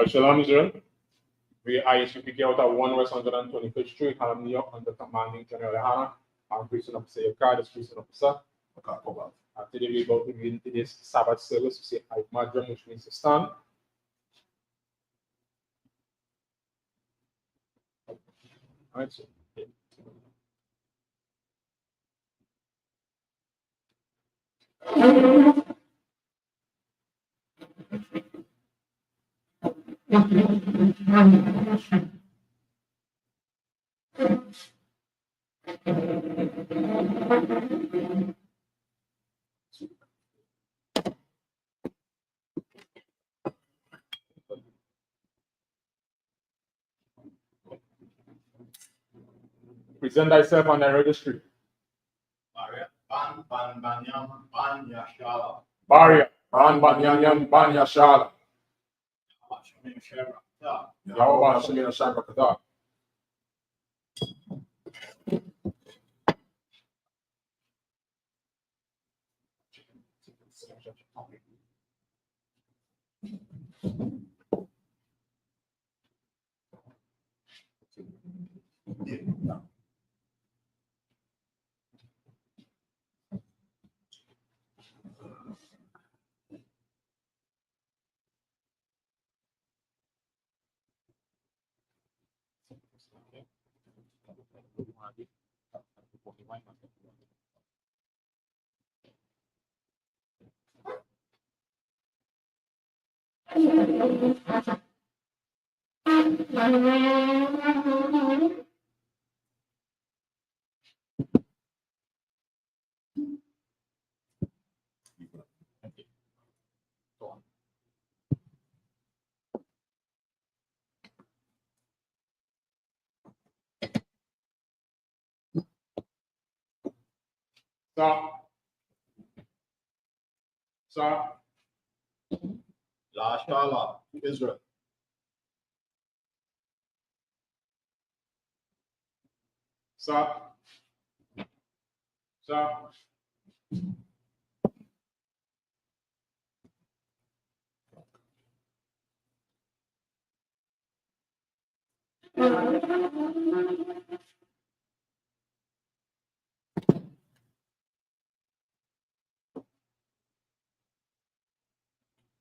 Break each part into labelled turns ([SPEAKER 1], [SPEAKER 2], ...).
[SPEAKER 1] Shalom, Israel. We are Isupk out of 125th Street, Harlem, New York, under commanding General Hannah. I'm preaching up to say your card, is preaching up to sir. Today we're about to begin today's Sabbath service. We say Madram, which means to stand. All right, so. Present thyself on the registry.
[SPEAKER 2] Barrier, ban banyam, ban yashala.
[SPEAKER 1] Barrier, ban banyam, ban yashala. Yahweh Shemina Shaka. Sir.
[SPEAKER 2] La Shala, Israel.
[SPEAKER 1] Sir.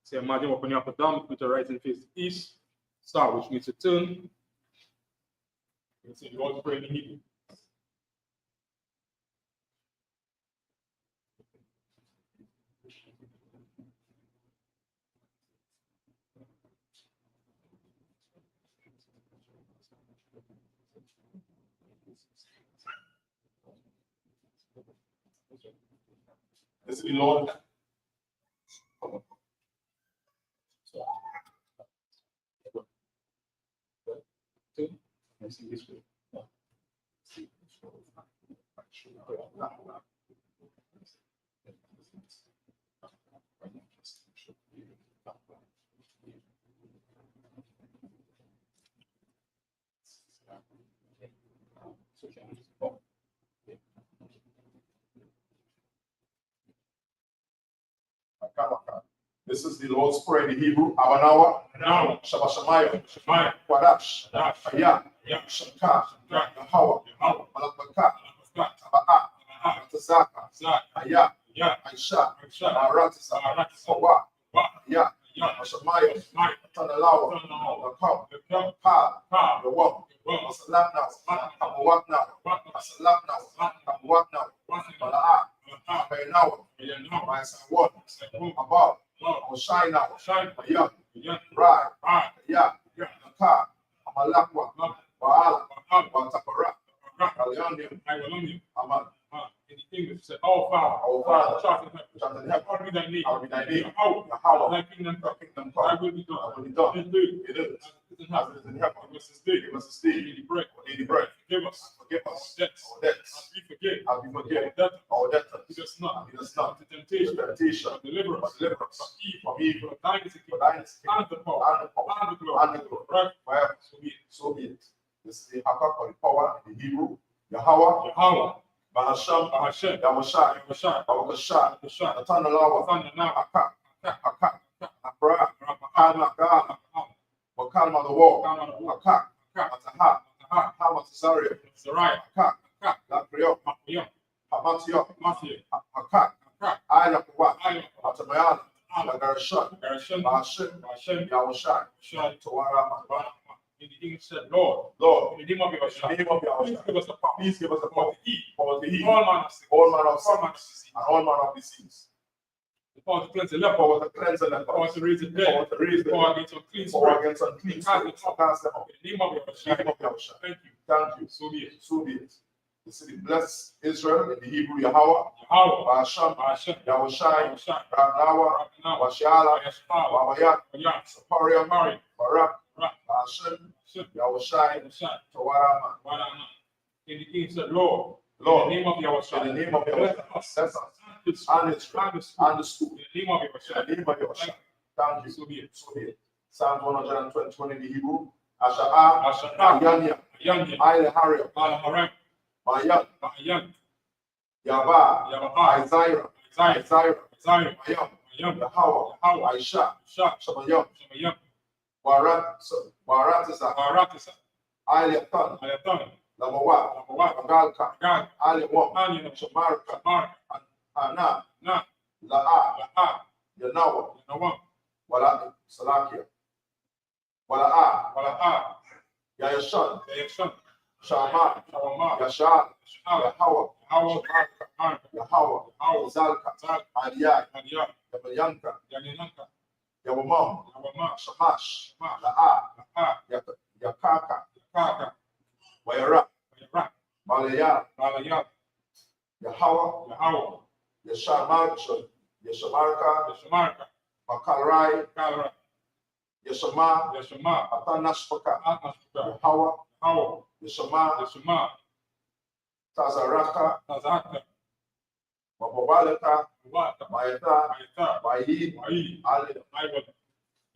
[SPEAKER 1] So imagine opening up a down, put the right and face east, star, which means to turn. You can see the Lord's Prayer in Hebrew.
[SPEAKER 2] This is the Lord.
[SPEAKER 1] See this way.
[SPEAKER 2] This is the Lord's Prayer in Hebrew. Abanawa, Shabbat Shemaya, Kwadash, Ayah, Shamka, Yahweh, Malakbaka, Taba'a, Tazaka, Ayah, Aisha, Aratisa, Hawa, Ayah, Shamaya, Tanalawa, Nakam, Pa, the walk, Masalam now, Kamawak now, Masalam now, Kamawak now, Mala'a, Bayanawa, Mayasawan, Abab, Shine out, yeah, right, yeah, Naka, Amalakwa, Baala, Watapara, Alionium, Aman.
[SPEAKER 1] In English, say, "Our Father,
[SPEAKER 2] Father,
[SPEAKER 1] in heaven, hallowed be thy name.
[SPEAKER 2] hallowed be thy name.
[SPEAKER 1] Yahweh, thy kingdom come.
[SPEAKER 2] Thy
[SPEAKER 1] Thy will be done.
[SPEAKER 2] will be done.
[SPEAKER 1] It is.
[SPEAKER 2] It is.
[SPEAKER 1] As it is in
[SPEAKER 2] As
[SPEAKER 1] heaven.
[SPEAKER 2] it is in heaven.
[SPEAKER 1] Give us this day.
[SPEAKER 2] Give us this day.
[SPEAKER 1] Daily bread.
[SPEAKER 2] Daily bread.
[SPEAKER 1] Forgive us.
[SPEAKER 2] Forgive us
[SPEAKER 1] Our debts.
[SPEAKER 2] our debts.
[SPEAKER 1] As we forgive.
[SPEAKER 2] As we forgive
[SPEAKER 1] Our debtors.
[SPEAKER 2] our debtors.
[SPEAKER 1] Lead us not.
[SPEAKER 2] Lead us not
[SPEAKER 1] into temptation.
[SPEAKER 2] temptation.
[SPEAKER 1] But deliver us.
[SPEAKER 2] Deliver us
[SPEAKER 1] From evil.
[SPEAKER 2] from evil.
[SPEAKER 1] For thine is the
[SPEAKER 2] For
[SPEAKER 1] kingdom.
[SPEAKER 2] thine is the
[SPEAKER 1] And
[SPEAKER 2] kingdom,
[SPEAKER 1] the power.
[SPEAKER 2] and the power,
[SPEAKER 1] And the glory.
[SPEAKER 2] and the glory.
[SPEAKER 1] Right.
[SPEAKER 2] Forever.
[SPEAKER 1] So be it.
[SPEAKER 2] So be it. This is the Hakak or the power in the Hebrew. Yahweh,
[SPEAKER 1] Yahweh.
[SPEAKER 2] Bahasham,
[SPEAKER 1] Bahashem.
[SPEAKER 2] Yahushai,
[SPEAKER 1] Bahashai.
[SPEAKER 2] Babakashai,
[SPEAKER 1] Bahashai.
[SPEAKER 2] Natanalawa,
[SPEAKER 1] Nathanael.
[SPEAKER 2] Hakak, Hakak, Makra, Kalmaka, Makalma the wall, Makak, Mataha, Hamatazaria, Makak, Lakrio, Hamatio, Makak, Ayakuwa, Matamayana, Lagarashan, Bashin, Yawashai, Tawara,
[SPEAKER 1] in the English said, Lord,
[SPEAKER 2] Lord,
[SPEAKER 1] in the name of your
[SPEAKER 2] in the name of
[SPEAKER 1] please give us the power.
[SPEAKER 2] please give us the power to heal
[SPEAKER 1] All manner of sickness,
[SPEAKER 2] all manner of
[SPEAKER 1] all manner of
[SPEAKER 2] sickness
[SPEAKER 1] disease,
[SPEAKER 2] and all manner of disease.
[SPEAKER 1] the power to cleanse the
[SPEAKER 2] The
[SPEAKER 1] leper,
[SPEAKER 2] power to cleanse the
[SPEAKER 1] the power
[SPEAKER 2] lepers,
[SPEAKER 1] to raise the
[SPEAKER 2] the power
[SPEAKER 1] dead,
[SPEAKER 2] to raise
[SPEAKER 1] the
[SPEAKER 2] the
[SPEAKER 1] power
[SPEAKER 2] dead,
[SPEAKER 1] against unclean
[SPEAKER 2] the power
[SPEAKER 1] spirits,
[SPEAKER 2] against unclean
[SPEAKER 1] to cast
[SPEAKER 2] spirits,
[SPEAKER 1] them
[SPEAKER 2] to
[SPEAKER 1] out.
[SPEAKER 2] cast them out.
[SPEAKER 1] In the name of your
[SPEAKER 2] In the name of Yahushua.
[SPEAKER 1] Thank you.
[SPEAKER 2] Thank you.
[SPEAKER 1] So be it.
[SPEAKER 2] So be it. The city bless Israel in the Hebrew Yahweh,
[SPEAKER 1] Yahweh,
[SPEAKER 2] Basham,
[SPEAKER 1] Hashem,
[SPEAKER 2] Yahushai,
[SPEAKER 1] Hashem,
[SPEAKER 2] Rabnawa,
[SPEAKER 1] Rabbanah,
[SPEAKER 2] Washiala,
[SPEAKER 1] Yashpal,
[SPEAKER 2] Wabayat,
[SPEAKER 1] Yah,
[SPEAKER 2] Sapariam,
[SPEAKER 1] Mari,
[SPEAKER 2] Barak,
[SPEAKER 1] Rak,
[SPEAKER 2] Hashem,
[SPEAKER 1] Hashem,
[SPEAKER 2] Yahushai,
[SPEAKER 1] Hashem,
[SPEAKER 2] Tawarama.
[SPEAKER 1] Wadana. In the king said, Lord,
[SPEAKER 2] Lord,
[SPEAKER 1] in the name of Yahushua,
[SPEAKER 2] in the name of Yahushua, bless us
[SPEAKER 1] and
[SPEAKER 2] and Israel and the school.
[SPEAKER 1] in the name of
[SPEAKER 2] In
[SPEAKER 1] Yahushua,
[SPEAKER 2] the name of Yahushua. Thank you.
[SPEAKER 1] so be it.
[SPEAKER 2] So be it. Psalm 120 in the Hebrew. Asha'a,
[SPEAKER 1] Asha'a,
[SPEAKER 2] Ayanya,
[SPEAKER 1] Yanya,
[SPEAKER 2] Aile Harriet,
[SPEAKER 1] Al-Haram,
[SPEAKER 2] Mayan,
[SPEAKER 1] Mayan,
[SPEAKER 2] Yaba,
[SPEAKER 1] Yabba,
[SPEAKER 2] Isaiah,
[SPEAKER 1] Isaiah,
[SPEAKER 2] Isaiah,
[SPEAKER 1] Isaiah,
[SPEAKER 2] Mayam,
[SPEAKER 1] Mayam,
[SPEAKER 2] Yahweh,
[SPEAKER 1] Yahweh,
[SPEAKER 2] Aisha,
[SPEAKER 1] Shah,
[SPEAKER 2] Shamayam,
[SPEAKER 1] Shamayam,
[SPEAKER 2] Baratisa,
[SPEAKER 1] Baratisa,
[SPEAKER 2] Ayatan,
[SPEAKER 1] Ayatan,
[SPEAKER 2] Lamawa,
[SPEAKER 1] Lamawa,
[SPEAKER 2] Magalka,
[SPEAKER 1] Gad,
[SPEAKER 2] Aliwam,
[SPEAKER 1] Anya,
[SPEAKER 2] Shamarka,
[SPEAKER 1] Mar,
[SPEAKER 2] Ana,
[SPEAKER 1] Na,
[SPEAKER 2] La'a,
[SPEAKER 1] La'a,
[SPEAKER 2] Yanawa,
[SPEAKER 1] Nawam,
[SPEAKER 2] Wala, Salakia, Wala'a,
[SPEAKER 1] Wala'a,
[SPEAKER 2] Yayashan,
[SPEAKER 1] Yashan,
[SPEAKER 2] Shama,
[SPEAKER 1] Shawama,
[SPEAKER 2] Yashal,
[SPEAKER 1] Shah,
[SPEAKER 2] Yahweh,
[SPEAKER 1] Yahweh, Mar,
[SPEAKER 2] Yahweh,
[SPEAKER 1] Yahweh,
[SPEAKER 2] Zalka,
[SPEAKER 1] Zal,
[SPEAKER 2] Aliyah,
[SPEAKER 1] Aliyah,
[SPEAKER 2] Yabayanka,
[SPEAKER 1] Yanyanka,
[SPEAKER 2] Yawamam,
[SPEAKER 1] Yawama,
[SPEAKER 2] Shamash,
[SPEAKER 1] Shamash,
[SPEAKER 2] La'a,
[SPEAKER 1] La'a,
[SPEAKER 2] Yakaka,
[SPEAKER 1] Kaka,
[SPEAKER 2] Wayara,
[SPEAKER 1] Yara,
[SPEAKER 2] Malaya,
[SPEAKER 1] Balaya,
[SPEAKER 2] Yahweh,
[SPEAKER 1] Yahweh,
[SPEAKER 2] Yashamarka,
[SPEAKER 1] Yashamarka,
[SPEAKER 2] Makarai,
[SPEAKER 1] Kalra,
[SPEAKER 2] Yashama,
[SPEAKER 1] Yashama,
[SPEAKER 2] Atanashpaka,
[SPEAKER 1] Atnashka,
[SPEAKER 2] Yahweh,
[SPEAKER 1] Yahweh,
[SPEAKER 2] Yashama,
[SPEAKER 1] Yashama,
[SPEAKER 2] Tazaraka,
[SPEAKER 1] Tazaka,
[SPEAKER 2] Mababalaka,
[SPEAKER 1] Wata,
[SPEAKER 2] Mayata,
[SPEAKER 1] Maita,
[SPEAKER 2] Mahi,
[SPEAKER 1] Mai,
[SPEAKER 2] Ali,
[SPEAKER 1] I will,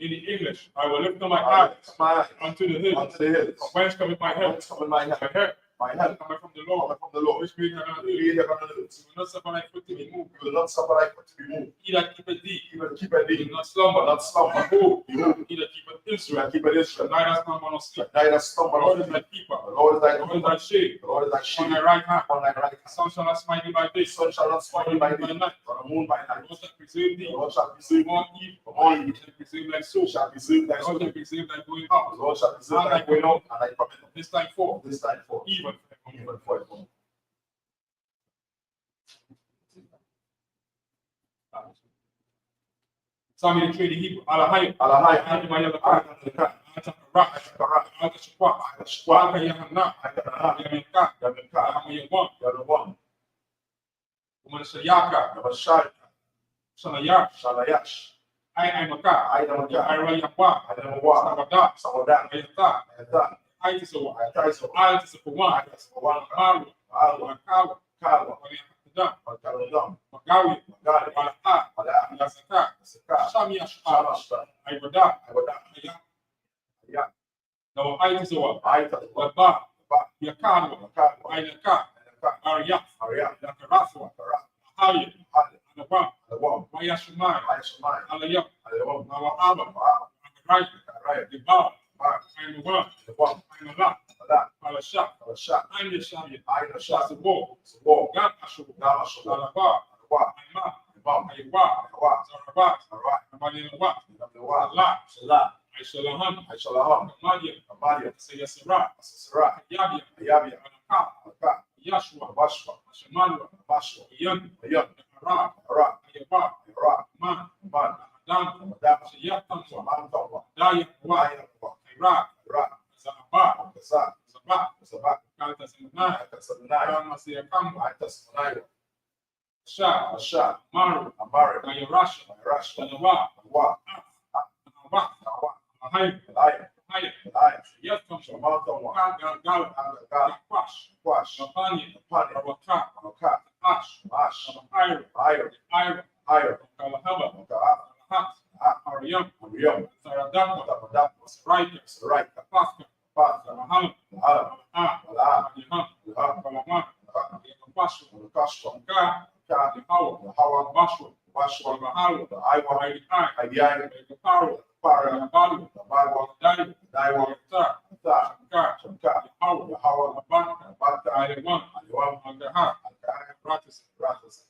[SPEAKER 1] in the English, I will lift up my
[SPEAKER 2] Ali,
[SPEAKER 1] eyes
[SPEAKER 2] my
[SPEAKER 1] unto the hills,
[SPEAKER 2] unto the hills.
[SPEAKER 1] from whence cometh my help?
[SPEAKER 2] Whence cometh my help?
[SPEAKER 1] My help
[SPEAKER 2] My help
[SPEAKER 1] cometh from the
[SPEAKER 2] cometh
[SPEAKER 1] Lord,
[SPEAKER 2] from the Lord.
[SPEAKER 1] which made heaven and
[SPEAKER 2] Who
[SPEAKER 1] earth.
[SPEAKER 2] made heaven and earth.
[SPEAKER 1] He will not suffer thy foot to be moved.
[SPEAKER 2] He will not suffer thy foot to be moved.
[SPEAKER 1] He that keepeth thee,
[SPEAKER 2] He will keep thee.
[SPEAKER 1] he will not slumber,
[SPEAKER 2] Not slumber.
[SPEAKER 1] Behold,
[SPEAKER 2] Behold,
[SPEAKER 1] he that keepeth
[SPEAKER 2] he
[SPEAKER 1] Israel,
[SPEAKER 2] will keep Israel.
[SPEAKER 1] neither slumber nor sleep.
[SPEAKER 2] Neither
[SPEAKER 1] The
[SPEAKER 2] stumble
[SPEAKER 1] Lord
[SPEAKER 2] nor
[SPEAKER 1] is thy
[SPEAKER 2] sleep.
[SPEAKER 1] keeper.
[SPEAKER 2] The Lord is thy
[SPEAKER 1] The Lord is
[SPEAKER 2] keeper.
[SPEAKER 1] thy shade.
[SPEAKER 2] The Lord is thy
[SPEAKER 1] On
[SPEAKER 2] shield.
[SPEAKER 1] thy right hand,
[SPEAKER 2] On thy right
[SPEAKER 1] the
[SPEAKER 2] hand.
[SPEAKER 1] sun shall not smite thee by day.
[SPEAKER 2] The sun shall not smite thee by day,
[SPEAKER 1] night.
[SPEAKER 2] nor the moon by
[SPEAKER 1] The
[SPEAKER 2] night.
[SPEAKER 1] Lord shall preserve
[SPEAKER 2] The
[SPEAKER 1] thee.
[SPEAKER 2] Lord shall
[SPEAKER 1] From
[SPEAKER 2] preserve
[SPEAKER 1] all
[SPEAKER 2] thee.
[SPEAKER 1] evil.
[SPEAKER 2] From all evil.
[SPEAKER 1] He shall preserve thy soul.
[SPEAKER 2] Shall preserve thy
[SPEAKER 1] The
[SPEAKER 2] soul.
[SPEAKER 1] Lord shall preserve thy going
[SPEAKER 2] The
[SPEAKER 1] out.
[SPEAKER 2] Lord shall preserve
[SPEAKER 1] And
[SPEAKER 2] thy
[SPEAKER 1] thy
[SPEAKER 2] going
[SPEAKER 1] coming
[SPEAKER 2] out and thy coming in.
[SPEAKER 1] this time forth,
[SPEAKER 2] This time forth,
[SPEAKER 1] even
[SPEAKER 2] even forevermore.
[SPEAKER 1] Psalm 83, the Hebrew, Alahai,
[SPEAKER 2] Alahai,
[SPEAKER 1] Alahai,
[SPEAKER 2] Alahai,
[SPEAKER 1] Alahai, Alahai, Alahai, Yamika, Yamayawan,
[SPEAKER 2] Yarawan,
[SPEAKER 1] Umanashayaka,
[SPEAKER 2] Yabashai,
[SPEAKER 1] Shanayak,
[SPEAKER 2] Shalayash,
[SPEAKER 1] Aimaka,
[SPEAKER 2] Aidamaka,
[SPEAKER 1] Irayakwa,
[SPEAKER 2] Adamawa,
[SPEAKER 1] Sabada,
[SPEAKER 2] Sawadan,
[SPEAKER 1] Ayata,
[SPEAKER 2] Ayata,
[SPEAKER 1] Aitisawa,
[SPEAKER 2] Ayataiso,
[SPEAKER 1] Aitisawan,
[SPEAKER 2] Ayatasawan,
[SPEAKER 1] Maru,
[SPEAKER 2] Alwa,
[SPEAKER 1] Makawa,
[SPEAKER 2] Kalwa,
[SPEAKER 1] Waliakadam,
[SPEAKER 2] Makalodam,
[SPEAKER 1] Magawi,
[SPEAKER 2] Magali,
[SPEAKER 1] Walaha,
[SPEAKER 2] Wala,
[SPEAKER 1] Yazaka,
[SPEAKER 2] Saka,
[SPEAKER 1] Shamiash,
[SPEAKER 2] Shamashta,
[SPEAKER 1] Aibada,
[SPEAKER 2] Awada,
[SPEAKER 1] Ayak,
[SPEAKER 2] Ya,
[SPEAKER 1] now Aitisawa,
[SPEAKER 2] Aita,
[SPEAKER 1] Waba,
[SPEAKER 2] Ba,
[SPEAKER 1] Yakano,
[SPEAKER 2] Makalwa,
[SPEAKER 1] Ainaka,
[SPEAKER 2] Ayaka,
[SPEAKER 1] Arya,
[SPEAKER 2] Arya,
[SPEAKER 1] Yakarafwa,
[SPEAKER 2] Kara,
[SPEAKER 1] Ahali,
[SPEAKER 2] Hali,
[SPEAKER 1] Anabam,
[SPEAKER 2] Alawam,
[SPEAKER 1] Mayashumai,
[SPEAKER 2] Ayashamai,
[SPEAKER 1] Alayam,
[SPEAKER 2] Alawam,
[SPEAKER 1] Nawahaba,
[SPEAKER 2] Wa,
[SPEAKER 1] Right,
[SPEAKER 2] Raya,
[SPEAKER 1] the Bar,
[SPEAKER 2] Ba,
[SPEAKER 1] I'm one,
[SPEAKER 2] Alawam,
[SPEAKER 1] I'm a lot,
[SPEAKER 2] Ala,
[SPEAKER 1] Alasha,
[SPEAKER 2] Alasha,
[SPEAKER 1] I'm the Shabi,
[SPEAKER 2] Aina Shah,
[SPEAKER 1] Shasabo,
[SPEAKER 2] Sabo,
[SPEAKER 1] Gam Ashu,
[SPEAKER 2] Namashu,
[SPEAKER 1] Alaba,
[SPEAKER 2] Wa,
[SPEAKER 1] Aima,
[SPEAKER 2] Imam,
[SPEAKER 1] Aywa,
[SPEAKER 2] Wa,
[SPEAKER 1] Zarabat,
[SPEAKER 2] Arai,
[SPEAKER 1] Amalinawa,
[SPEAKER 2] Namlewa,
[SPEAKER 1] Allah,
[SPEAKER 2] Salah,
[SPEAKER 1] Aishalaham,
[SPEAKER 2] Aishalaham,
[SPEAKER 1] Amadia,
[SPEAKER 2] Amadia,
[SPEAKER 1] Sayasara,
[SPEAKER 2] Sasara,
[SPEAKER 1] Yabia,
[SPEAKER 2] Ayabia,
[SPEAKER 1] Anaka,
[SPEAKER 2] Aka,
[SPEAKER 1] Yashua,
[SPEAKER 2] Washwa,
[SPEAKER 1] Shamanwa,
[SPEAKER 2] Mashwa,
[SPEAKER 1] Yan,
[SPEAKER 2] Ayan,
[SPEAKER 1] Ara,
[SPEAKER 2] Ara,
[SPEAKER 1] Ayaba,
[SPEAKER 2] Ara,
[SPEAKER 1] Man,
[SPEAKER 2] Man,
[SPEAKER 1] Adam,
[SPEAKER 2] Madam,
[SPEAKER 1] Shayatanwa,
[SPEAKER 2] Samantawa,
[SPEAKER 1] Daya, Wa,
[SPEAKER 2] Maya,
[SPEAKER 1] Iraq,
[SPEAKER 2] Ra,
[SPEAKER 1] Zaba,
[SPEAKER 2] Kasa,
[SPEAKER 1] Zaba,
[SPEAKER 2] Sabak,
[SPEAKER 1] Kalta Samana,
[SPEAKER 2] Kasanai,
[SPEAKER 1] Ramasiyakamba,
[SPEAKER 2] Aitasanai,
[SPEAKER 1] Shah,
[SPEAKER 2] Asha,
[SPEAKER 1] Maru,
[SPEAKER 2] Amari,
[SPEAKER 1] Ayarasha,
[SPEAKER 2] Rashwa,
[SPEAKER 1] Tanawa,
[SPEAKER 2] Wa,
[SPEAKER 1] Nawa,
[SPEAKER 2] Nawa,
[SPEAKER 1] Ahai,
[SPEAKER 2] Alaya,
[SPEAKER 1] Haya,
[SPEAKER 2] Alaya,
[SPEAKER 1] Yatam,
[SPEAKER 2] Samantawa,
[SPEAKER 1] Gal,
[SPEAKER 2] Gal,
[SPEAKER 1] Kwash,
[SPEAKER 2] Kwash,
[SPEAKER 1] Napani,
[SPEAKER 2] Pani,
[SPEAKER 1] Rawaka,
[SPEAKER 2] Maka,
[SPEAKER 1] Ash,
[SPEAKER 2] Ash,
[SPEAKER 1] Ira,
[SPEAKER 2] Ira,
[SPEAKER 1] Ira,
[SPEAKER 2] Ira,
[SPEAKER 1] Kalahaba,
[SPEAKER 2] Maka,
[SPEAKER 1] Hat, Ariam,
[SPEAKER 2] Ariam,
[SPEAKER 1] Saradama,
[SPEAKER 2] Tamadap,
[SPEAKER 1] Raika,
[SPEAKER 2] Saraika,
[SPEAKER 1] Paska,
[SPEAKER 2] Path,
[SPEAKER 1] Maham,
[SPEAKER 2] Alam,
[SPEAKER 1] Ala, Yaham,
[SPEAKER 2] Alham,
[SPEAKER 1] Kalama, Yakapashu,
[SPEAKER 2] Kashwa,
[SPEAKER 1] Ka,
[SPEAKER 2] Ka,
[SPEAKER 1] Yahawa,
[SPEAKER 2] Hawa,
[SPEAKER 1] Bashu,
[SPEAKER 2] wash
[SPEAKER 1] the
[SPEAKER 2] one,
[SPEAKER 1] Mahalo,
[SPEAKER 2] the eye one,
[SPEAKER 1] the eye,
[SPEAKER 2] the eye,
[SPEAKER 1] the power,
[SPEAKER 2] para,
[SPEAKER 1] the body,
[SPEAKER 2] the bad one,
[SPEAKER 1] the
[SPEAKER 2] die one,
[SPEAKER 1] tar,
[SPEAKER 2] that,
[SPEAKER 1] car,
[SPEAKER 2] chaka,
[SPEAKER 1] the power,
[SPEAKER 2] the hour,
[SPEAKER 1] the bank,
[SPEAKER 2] the bad guy,
[SPEAKER 1] the one,
[SPEAKER 2] the one,
[SPEAKER 1] and the heart,
[SPEAKER 2] and the eye,
[SPEAKER 1] practice.
[SPEAKER 2] rattles.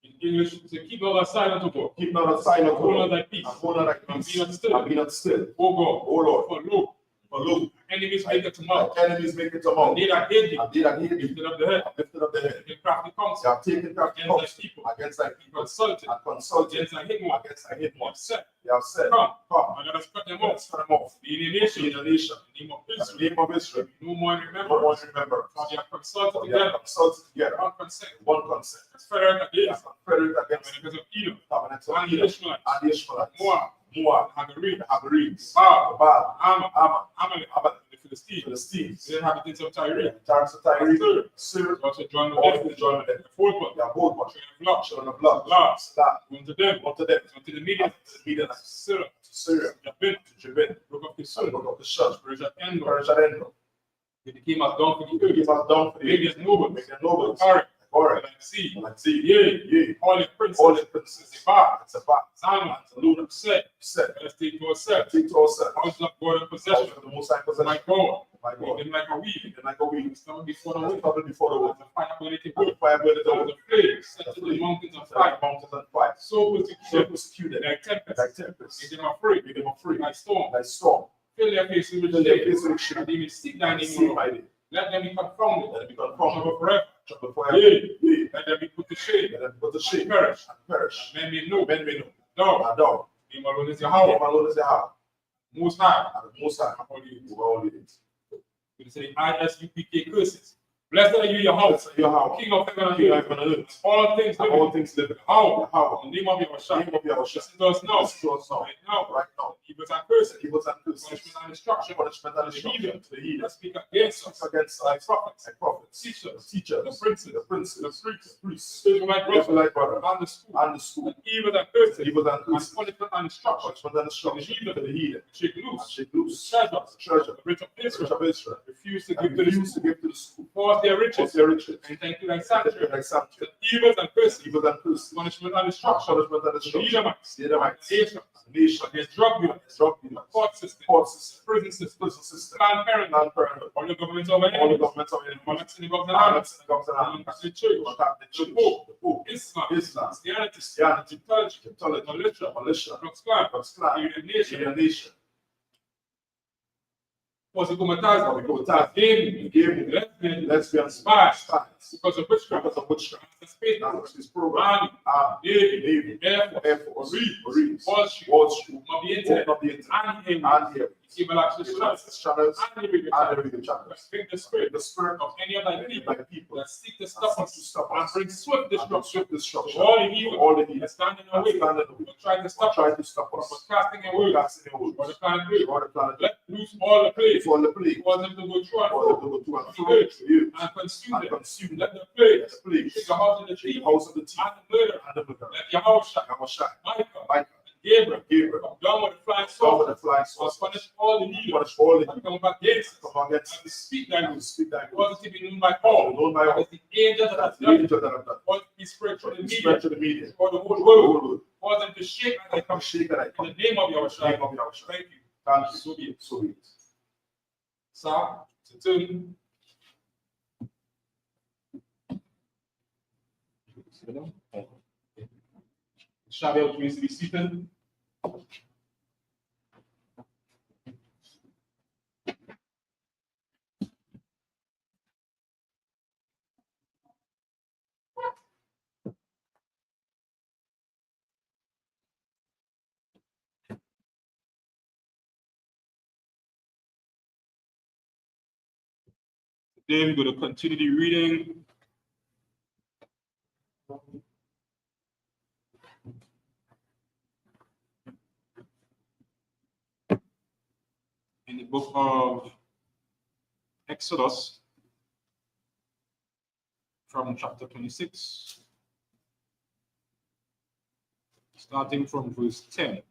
[SPEAKER 1] In English, to keep not silent to God.
[SPEAKER 2] Keep not a silent
[SPEAKER 1] Hold on
[SPEAKER 2] hold,
[SPEAKER 1] thy peace.
[SPEAKER 2] and hold on thy
[SPEAKER 1] And
[SPEAKER 2] peace,
[SPEAKER 1] be not still.
[SPEAKER 2] and be not still.
[SPEAKER 1] O God,
[SPEAKER 2] O Lord,
[SPEAKER 1] for lo,
[SPEAKER 2] for look,
[SPEAKER 1] enemies make it to mouth.
[SPEAKER 2] thy enemies make it to
[SPEAKER 1] And
[SPEAKER 2] mouth,
[SPEAKER 1] they that hate thee,
[SPEAKER 2] and they that hate thee,
[SPEAKER 1] lifted up the head,
[SPEAKER 2] lifted up the head.
[SPEAKER 1] in crafty
[SPEAKER 2] They
[SPEAKER 1] counsel,
[SPEAKER 2] have taken crafty
[SPEAKER 1] against thy
[SPEAKER 2] counsel
[SPEAKER 1] people,
[SPEAKER 2] against thy people,
[SPEAKER 1] consulted,
[SPEAKER 2] and consulted
[SPEAKER 1] against thy hidden one,
[SPEAKER 2] against thy hidden
[SPEAKER 1] have
[SPEAKER 2] ones.
[SPEAKER 1] said,
[SPEAKER 2] They have said,
[SPEAKER 1] Come,
[SPEAKER 2] come,
[SPEAKER 1] and let us cut them
[SPEAKER 2] let
[SPEAKER 1] off.
[SPEAKER 2] us cut them off.
[SPEAKER 1] In a nation,
[SPEAKER 2] In a nation,
[SPEAKER 1] in the name of
[SPEAKER 2] in the
[SPEAKER 1] Israel,
[SPEAKER 2] name of Israel,
[SPEAKER 1] no more
[SPEAKER 2] no
[SPEAKER 1] remember,
[SPEAKER 2] one remember.
[SPEAKER 1] for they have consulted
[SPEAKER 2] For they have
[SPEAKER 1] together,
[SPEAKER 2] consulted together,
[SPEAKER 1] one consent,
[SPEAKER 2] one consent.
[SPEAKER 1] as federal
[SPEAKER 2] They
[SPEAKER 1] against
[SPEAKER 2] have confederate against
[SPEAKER 1] the of Edom,
[SPEAKER 2] covenants of
[SPEAKER 1] and the
[SPEAKER 2] Edom,
[SPEAKER 1] Ishmaelites,
[SPEAKER 2] and the Ishmaelites,
[SPEAKER 1] Moab,
[SPEAKER 2] Moab,
[SPEAKER 1] Hagarenes,
[SPEAKER 2] the Hagarenes,
[SPEAKER 1] Baal,
[SPEAKER 2] Baal,
[SPEAKER 1] Ammon,
[SPEAKER 2] Ammon,
[SPEAKER 1] Amalek,
[SPEAKER 2] Ammon,
[SPEAKER 1] the Philistines,
[SPEAKER 2] Philistines,
[SPEAKER 1] the inhabitants of Tyre,
[SPEAKER 2] the Tarsus of Tyre,
[SPEAKER 1] Syria,
[SPEAKER 2] Syria,
[SPEAKER 1] also joined with
[SPEAKER 2] all
[SPEAKER 1] them,
[SPEAKER 2] the joined with them.
[SPEAKER 1] the fourth one,
[SPEAKER 2] They are both one,
[SPEAKER 1] children of Lot,
[SPEAKER 2] children of blood,
[SPEAKER 1] Lot,
[SPEAKER 2] Lot,
[SPEAKER 1] unto them,
[SPEAKER 2] unto them,
[SPEAKER 1] unto the Midianites,
[SPEAKER 2] the Midianites,
[SPEAKER 1] Syria,
[SPEAKER 2] to Syria,
[SPEAKER 1] Jabin,
[SPEAKER 2] to Jabin,
[SPEAKER 1] broke up the
[SPEAKER 2] and
[SPEAKER 1] sun,
[SPEAKER 2] broke up the sun,
[SPEAKER 1] Persia, Endor,
[SPEAKER 2] Persia, and Endor.
[SPEAKER 1] they became as dung for the
[SPEAKER 2] They
[SPEAKER 1] earth,
[SPEAKER 2] gave us down for
[SPEAKER 1] made
[SPEAKER 2] the
[SPEAKER 1] as nobles,
[SPEAKER 2] make them nobles,
[SPEAKER 1] Correct,
[SPEAKER 2] Correct,
[SPEAKER 1] like sea,
[SPEAKER 2] like sea,
[SPEAKER 1] yea,
[SPEAKER 2] yea,
[SPEAKER 1] all the princes,
[SPEAKER 2] all the princes,
[SPEAKER 1] Sabbath,
[SPEAKER 2] it's a back,
[SPEAKER 1] Simon,
[SPEAKER 2] it's a lunar,
[SPEAKER 1] said,
[SPEAKER 2] set,
[SPEAKER 1] let us take to ourselves,
[SPEAKER 2] take to ourselves,
[SPEAKER 1] houses of God and
[SPEAKER 2] house
[SPEAKER 1] possession,
[SPEAKER 2] of the most high possession,
[SPEAKER 1] my God,
[SPEAKER 2] my
[SPEAKER 1] make
[SPEAKER 2] God,
[SPEAKER 1] them like a weed,
[SPEAKER 2] and like a weed,
[SPEAKER 1] stand before the
[SPEAKER 2] that's
[SPEAKER 1] wind,
[SPEAKER 2] covered before the
[SPEAKER 1] as
[SPEAKER 2] wind,
[SPEAKER 1] a fire burning
[SPEAKER 2] and
[SPEAKER 1] wood,
[SPEAKER 2] the fire burning the
[SPEAKER 1] as
[SPEAKER 2] wood,
[SPEAKER 1] a flame set to the mountains of fire,
[SPEAKER 2] mountains on fire,
[SPEAKER 1] so
[SPEAKER 2] so
[SPEAKER 1] persecuted,
[SPEAKER 2] persecuted,
[SPEAKER 1] like tempest,
[SPEAKER 2] like tempest,
[SPEAKER 1] make them afraid,
[SPEAKER 2] make them afraid,
[SPEAKER 1] like storm,
[SPEAKER 2] like storm,
[SPEAKER 1] fill their faces with
[SPEAKER 2] till their
[SPEAKER 1] shame,
[SPEAKER 2] face with
[SPEAKER 1] and
[SPEAKER 2] shame,
[SPEAKER 1] they may seek thy
[SPEAKER 2] and
[SPEAKER 1] name,
[SPEAKER 2] see
[SPEAKER 1] O
[SPEAKER 2] my
[SPEAKER 1] Lord.
[SPEAKER 2] name,
[SPEAKER 1] Let them be confounded,
[SPEAKER 2] let it be
[SPEAKER 1] trouble
[SPEAKER 2] confirmed,
[SPEAKER 1] forever,
[SPEAKER 2] trouble forever,
[SPEAKER 1] yea,
[SPEAKER 2] yea,
[SPEAKER 1] let them be put to shame,
[SPEAKER 2] let them put to shame,
[SPEAKER 1] perish,
[SPEAKER 2] and perish,
[SPEAKER 1] men may know,
[SPEAKER 2] men may know,
[SPEAKER 1] thou,
[SPEAKER 2] and thou,
[SPEAKER 1] name alone is
[SPEAKER 2] name
[SPEAKER 1] Yahweh,
[SPEAKER 2] alone is Yahweh,
[SPEAKER 1] most high,
[SPEAKER 2] and the most high,
[SPEAKER 1] holy.
[SPEAKER 2] who are only it.
[SPEAKER 1] We say, ISUPK curses. Blessed are you, Yahweh,
[SPEAKER 2] Blessed are Yahweh,
[SPEAKER 1] King of heaven and
[SPEAKER 2] King of
[SPEAKER 1] earth,
[SPEAKER 2] heaven and earth,
[SPEAKER 1] all things
[SPEAKER 2] and
[SPEAKER 1] living,
[SPEAKER 2] all things living,
[SPEAKER 1] Yahweh,
[SPEAKER 2] Yahweh,
[SPEAKER 1] in the name of Yahushua,
[SPEAKER 2] name of Yahushua,
[SPEAKER 1] listen to us now,
[SPEAKER 2] listen to us now,
[SPEAKER 1] right now,
[SPEAKER 2] right now,
[SPEAKER 1] evils and curses,
[SPEAKER 2] evils and curses,
[SPEAKER 1] punishment and destruction,
[SPEAKER 2] punishment and
[SPEAKER 1] to the
[SPEAKER 2] destruction
[SPEAKER 1] heathen,
[SPEAKER 2] to the heathen,
[SPEAKER 1] that speak against us,
[SPEAKER 2] against
[SPEAKER 1] like
[SPEAKER 2] us,
[SPEAKER 1] prophets,
[SPEAKER 2] and prophets,
[SPEAKER 1] teachers,
[SPEAKER 2] the teachers,
[SPEAKER 1] the princes,
[SPEAKER 2] the princes,
[SPEAKER 1] the priests,
[SPEAKER 2] the priests,
[SPEAKER 1] the Israelite
[SPEAKER 2] the
[SPEAKER 1] brothers,
[SPEAKER 2] Israelite brothers,
[SPEAKER 1] and the school,
[SPEAKER 2] and the school,
[SPEAKER 1] and evils and curses,
[SPEAKER 2] evils and
[SPEAKER 1] and
[SPEAKER 2] curses,
[SPEAKER 1] punishment and destruction,
[SPEAKER 2] punishment and destruction to the heathen,
[SPEAKER 1] shake
[SPEAKER 2] and
[SPEAKER 1] loose,
[SPEAKER 2] shake loose,
[SPEAKER 1] treasures,
[SPEAKER 2] treasure,
[SPEAKER 1] the rich of
[SPEAKER 2] the rich
[SPEAKER 1] Israel,
[SPEAKER 2] of Israel,
[SPEAKER 1] refuse to
[SPEAKER 2] and
[SPEAKER 1] give to the
[SPEAKER 2] refuse to
[SPEAKER 1] school,
[SPEAKER 2] give to the school,
[SPEAKER 1] force their
[SPEAKER 2] what's
[SPEAKER 1] riches,
[SPEAKER 2] their riches,
[SPEAKER 1] and thank you like
[SPEAKER 2] and
[SPEAKER 1] sanctuary,
[SPEAKER 2] like sanctuary,
[SPEAKER 1] the evils and curses,
[SPEAKER 2] evils and curses,
[SPEAKER 1] punishment and destruction,
[SPEAKER 2] punishment and
[SPEAKER 1] the
[SPEAKER 2] destruction,
[SPEAKER 1] Edomites,
[SPEAKER 2] the Edomites,
[SPEAKER 1] the nations,
[SPEAKER 2] the nation,
[SPEAKER 1] against drug dealers,
[SPEAKER 2] drug dealers,
[SPEAKER 1] court system,
[SPEAKER 2] court system,
[SPEAKER 1] prison system,
[SPEAKER 2] prison system,
[SPEAKER 1] Planned Parenthood,
[SPEAKER 2] Planned Parenthood,
[SPEAKER 1] all the governments of
[SPEAKER 2] all the
[SPEAKER 1] enemies,
[SPEAKER 2] governments of
[SPEAKER 1] all
[SPEAKER 2] enemies,
[SPEAKER 1] the synagogues and
[SPEAKER 2] all the
[SPEAKER 1] armies,
[SPEAKER 2] synagogues and
[SPEAKER 1] all
[SPEAKER 2] armies,
[SPEAKER 1] the Catholic Church,
[SPEAKER 2] the Catholic Church,
[SPEAKER 1] the Pope,
[SPEAKER 2] the Pope,
[SPEAKER 1] Islam,
[SPEAKER 2] Islam,
[SPEAKER 1] Christianity,
[SPEAKER 2] Christianity,
[SPEAKER 1] intelligence,
[SPEAKER 2] intelligence,
[SPEAKER 1] militia,
[SPEAKER 2] militia,
[SPEAKER 1] Klux Klan,
[SPEAKER 2] Klux Klan,
[SPEAKER 1] United Nations,
[SPEAKER 2] United Nation,
[SPEAKER 1] Posikomatazes, gaming,
[SPEAKER 2] gaming, lesbians,
[SPEAKER 1] spies,
[SPEAKER 2] spies,
[SPEAKER 1] because of witchcraft,
[SPEAKER 2] because of witchcraft,
[SPEAKER 1] the space
[SPEAKER 2] that's his program,
[SPEAKER 1] army, Navy,
[SPEAKER 2] Navy,
[SPEAKER 1] Air Force,
[SPEAKER 2] Air Force,
[SPEAKER 1] Marines,
[SPEAKER 2] Wall
[SPEAKER 1] Wall
[SPEAKER 2] Street,
[SPEAKER 1] Mob the
[SPEAKER 2] Open
[SPEAKER 1] Internet,
[SPEAKER 2] up the internet,
[SPEAKER 1] and
[SPEAKER 2] and here,
[SPEAKER 1] cable access channels,
[SPEAKER 2] channels,
[SPEAKER 1] and the radio
[SPEAKER 2] and the
[SPEAKER 1] channels.
[SPEAKER 2] radio channels,
[SPEAKER 1] Bring the spirit
[SPEAKER 2] the spirit
[SPEAKER 1] of any of thy people
[SPEAKER 2] of people
[SPEAKER 1] that seek to stop
[SPEAKER 2] that
[SPEAKER 1] us
[SPEAKER 2] seek to stop
[SPEAKER 1] and
[SPEAKER 2] us,
[SPEAKER 1] bring swift
[SPEAKER 2] and
[SPEAKER 1] destruction
[SPEAKER 2] swift
[SPEAKER 1] to
[SPEAKER 2] destruction,
[SPEAKER 1] all the evil
[SPEAKER 2] all the evil,
[SPEAKER 1] that stand in
[SPEAKER 2] that
[SPEAKER 1] our way,
[SPEAKER 2] stand in the way,
[SPEAKER 1] or try to stop
[SPEAKER 2] try
[SPEAKER 1] us
[SPEAKER 2] to stop
[SPEAKER 1] from
[SPEAKER 2] us,
[SPEAKER 1] casting a word
[SPEAKER 2] casting a
[SPEAKER 1] or the
[SPEAKER 2] word,
[SPEAKER 1] planet Earth.
[SPEAKER 2] or the planet,
[SPEAKER 1] Let loose all the plagues
[SPEAKER 2] for the plague,
[SPEAKER 1] cause them to go through and
[SPEAKER 2] for
[SPEAKER 1] through
[SPEAKER 2] them to go to and
[SPEAKER 1] the
[SPEAKER 2] fro
[SPEAKER 1] earth
[SPEAKER 2] to you,
[SPEAKER 1] and consume
[SPEAKER 2] and
[SPEAKER 1] them.
[SPEAKER 2] consume
[SPEAKER 1] Let
[SPEAKER 2] them,
[SPEAKER 1] the plagues
[SPEAKER 2] the plagues,
[SPEAKER 1] take the house of the
[SPEAKER 2] take
[SPEAKER 1] thief
[SPEAKER 2] the house of the thief,
[SPEAKER 1] and the murder.
[SPEAKER 2] and the murderer,
[SPEAKER 1] Let Yahushua,
[SPEAKER 2] Yahushua,
[SPEAKER 1] Michael,
[SPEAKER 2] Michael,
[SPEAKER 1] Gabriel,
[SPEAKER 2] Gabriel,
[SPEAKER 1] come down with the flying
[SPEAKER 2] down
[SPEAKER 1] sword,
[SPEAKER 2] with the flying
[SPEAKER 1] or
[SPEAKER 2] sword,
[SPEAKER 1] punish all the evil
[SPEAKER 2] punish all the
[SPEAKER 1] that come back against us.
[SPEAKER 2] come against
[SPEAKER 1] And we speak thy
[SPEAKER 2] and
[SPEAKER 1] news.
[SPEAKER 2] speak thy
[SPEAKER 1] Cause
[SPEAKER 2] word,
[SPEAKER 1] it to be known by all.
[SPEAKER 2] known by all,
[SPEAKER 1] As the angels that
[SPEAKER 2] that's
[SPEAKER 1] have
[SPEAKER 2] the
[SPEAKER 1] done it.
[SPEAKER 2] angel that have done,
[SPEAKER 1] Cause it to be spread through the media.
[SPEAKER 2] spread to the media,
[SPEAKER 1] For the whole
[SPEAKER 2] the
[SPEAKER 1] world.
[SPEAKER 2] whole world,
[SPEAKER 1] Cause them to shake as they come.
[SPEAKER 2] shake that I
[SPEAKER 1] In
[SPEAKER 2] come,
[SPEAKER 1] the name of
[SPEAKER 2] name
[SPEAKER 1] Yahushua.
[SPEAKER 2] of Yahushua,
[SPEAKER 1] Thank you.
[SPEAKER 2] thank you,
[SPEAKER 1] So be it.
[SPEAKER 2] so be it.
[SPEAKER 1] Sir, to turn. Shabbat, please be seated. Today we're going to continue the reading in the book of Exodus from chapter 26, starting from verse 10.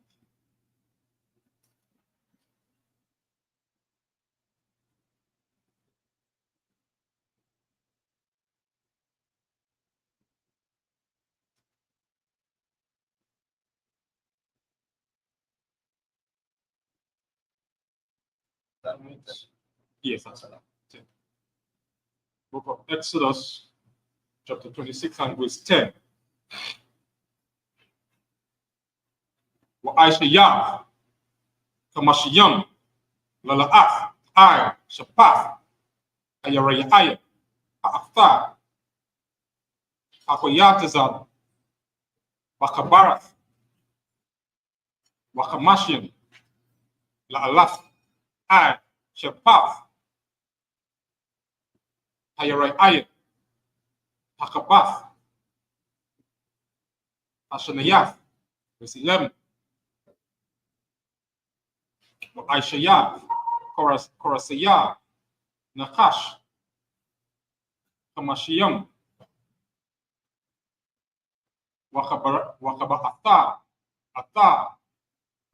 [SPEAKER 3] That means
[SPEAKER 1] Yes, that's right. Book of Exodus, chapter 26 and verse 10. وَأَيْشَيَّا كَمَشِيَمْ لَلَأَثْ أَيْ شَبَّاث أَيَرَيَّ أَأَفْتَى أَقْوَيَاتِزَلْ وَكَبَرَثْ وَكَمَشِيَمْ لَأَلَثْ أَيْ شَبَّاث أَيَرَيَّ أَكَبَثْ أَشَنَيَاث verse 11. وَأَيْشَيَّا كَرَسَيَّا نَقَاشْ كَمَشِيَمْ وَخَبَرَ أَثَّى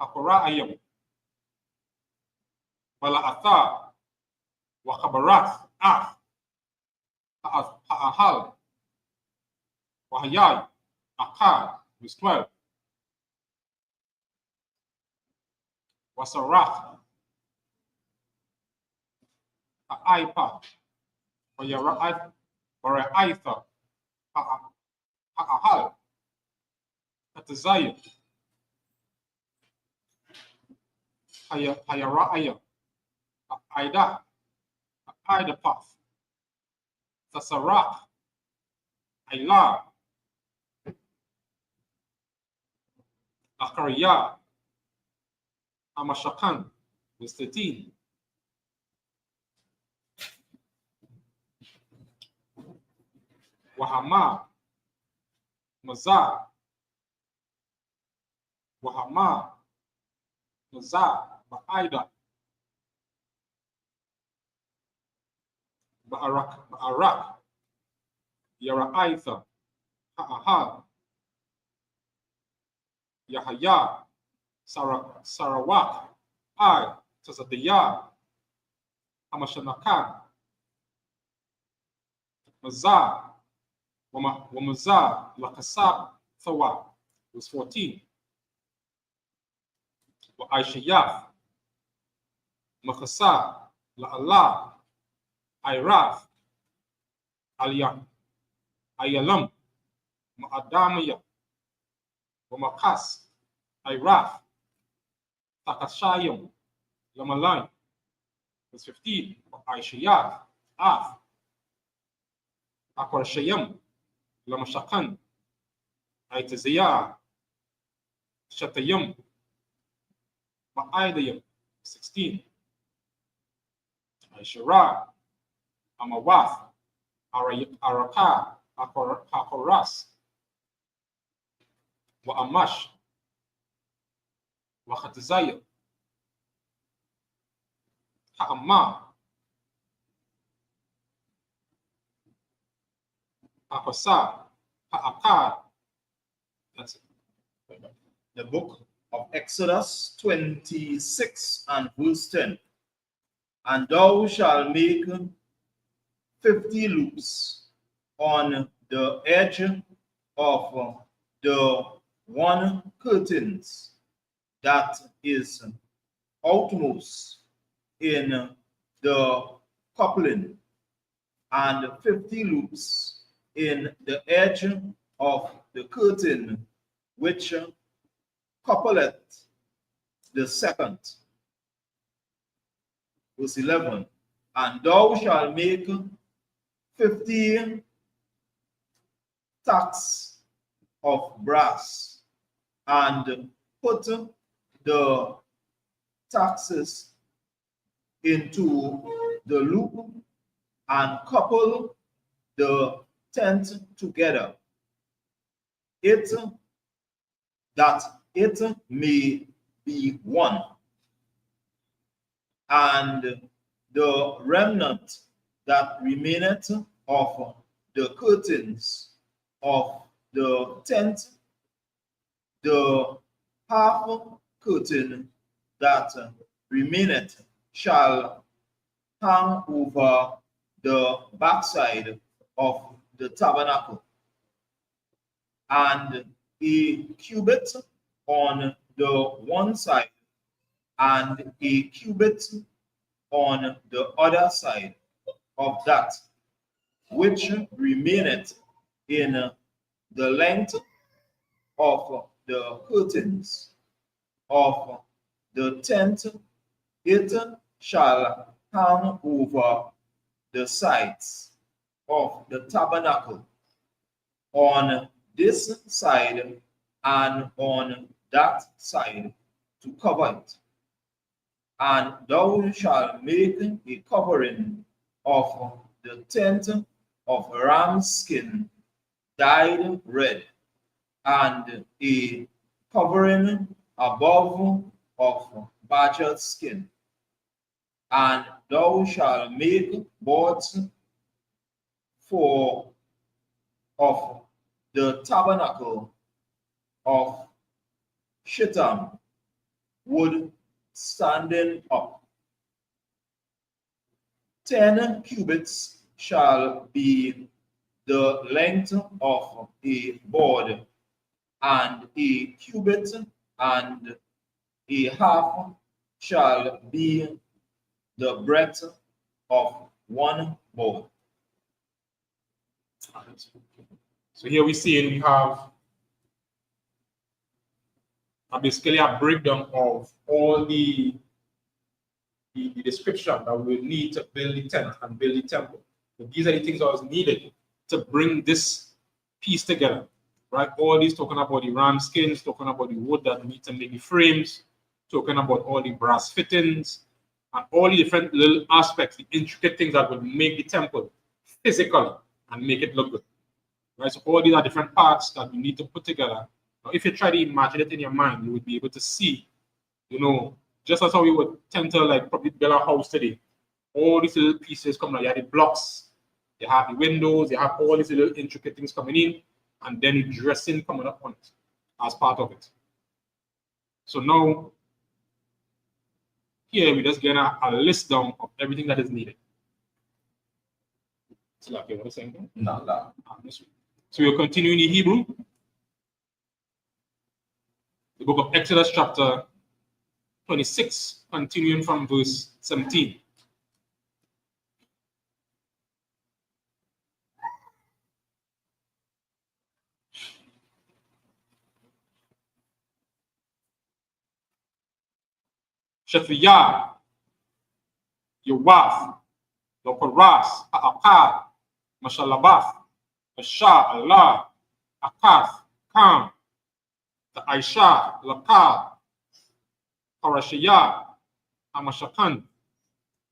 [SPEAKER 1] أَقْرَأَيَمْ وَلَا أَثَّى وَخَبَرَاتْ أَهَلْ وَهَيَّاي أَقَاد verse 12. وَسَرَّاخ أَأَيْبَا وَرَأَيْثَ أَهَلْ أَتَزَيَّ هَيَرَأَيَ أَيْدَا path تَسَرَّاخ أَيْلَا أَقْرِيَا أَمَشَقًا verse 13. وَهَمَا مَزَا بَأَيْدَا بَأَرَكْ يَرَأَيْثَ أَهَلْ يَحْيَا سَرَوَاكْ أَيْ تَزَدِيَا أَمَشَنَكَانْ مَزَا وَمَزَا لَقَسَابْ ثَوَى verse 14. وَأَيْشَيَّاث مَخَسَا لَأَلَّا أَيْرَاث أَيَلَمْ مَأَدَامِيَ وَمَقَاسْ أَيْرَاث تَكَشَايَمْ لَمَلَيْ verse 15. وَأَيْشَيَّاث أَقْرَشَيَمْ لَمَشَقًا أَيْتَزِيَا شَتَيَمْ بَأَيْدَيَمْ 16. أَيْشَرَا أَمَوَاث أَرَكَا أَقْرَاس وَأَمَشْ وَخَتَزَيَ أَمَّا أَقْسَا أَقَاد. That's it.
[SPEAKER 3] the book of Exodus 26 and verse 10. And thou shalt make 50 loops on the edge of the one curtains that is outmost in the coupling, and 50 loops in the edge of the curtain which coupleth the second. Verse 11. And thou shalt make 50 tacks of brass, and put the taxes into the loop, and couple the tent together, that it may be one. And the remnant that remaineth of the curtains of the tent, the half curtain that remaineth, shall hang over the backside of the tabernacle, and a cubit on the one side, and a cubit on the other side of that which remaineth in the length of the curtains of the tent. It shall hang over the sides of the tabernacle on this side and on that side to cover it. And thou shalt make a covering of the tent of ram's skin dyed red, and a covering above of badger skin. And thou shalt make boards for of the tabernacle of shittim wood standing up. 10 cubits shall be the length of a board, and a cubit and a half shall be the breadth of one board.
[SPEAKER 1] So here we see we have basically a breakdown of all the description that we will need to build the tent and build the temple. So these are the things that was needed to bring this piece together, right? All these talking about the ram skins, talking about the wood that need to make the frames, talking about all the brass fittings, and all the different little aspects, the intricate things that will make the temple physical and make it look good, right? So all these are different parts that you need to put together. Now, if you try to imagine it in your mind, you would be able to see, just as how we would tend to like probably build a house today. All these little pieces come out. You have the blocks, you have the windows, you have all these little intricate things coming in, and then the dressing coming up on it as part of it. So now, here we just get a list down of everything that is needed. It's like you want to say anything?
[SPEAKER 2] No.
[SPEAKER 1] So we'll continue in the Hebrew. The book of Exodus chapter 26, continuing from verse 17. Shethiyah, Yawaf, Loparas, Ha'akad, Mashalabath, Asha, Allah, Akath, Kam, the Aisha, Lakab, Parashiyah, Amashakan,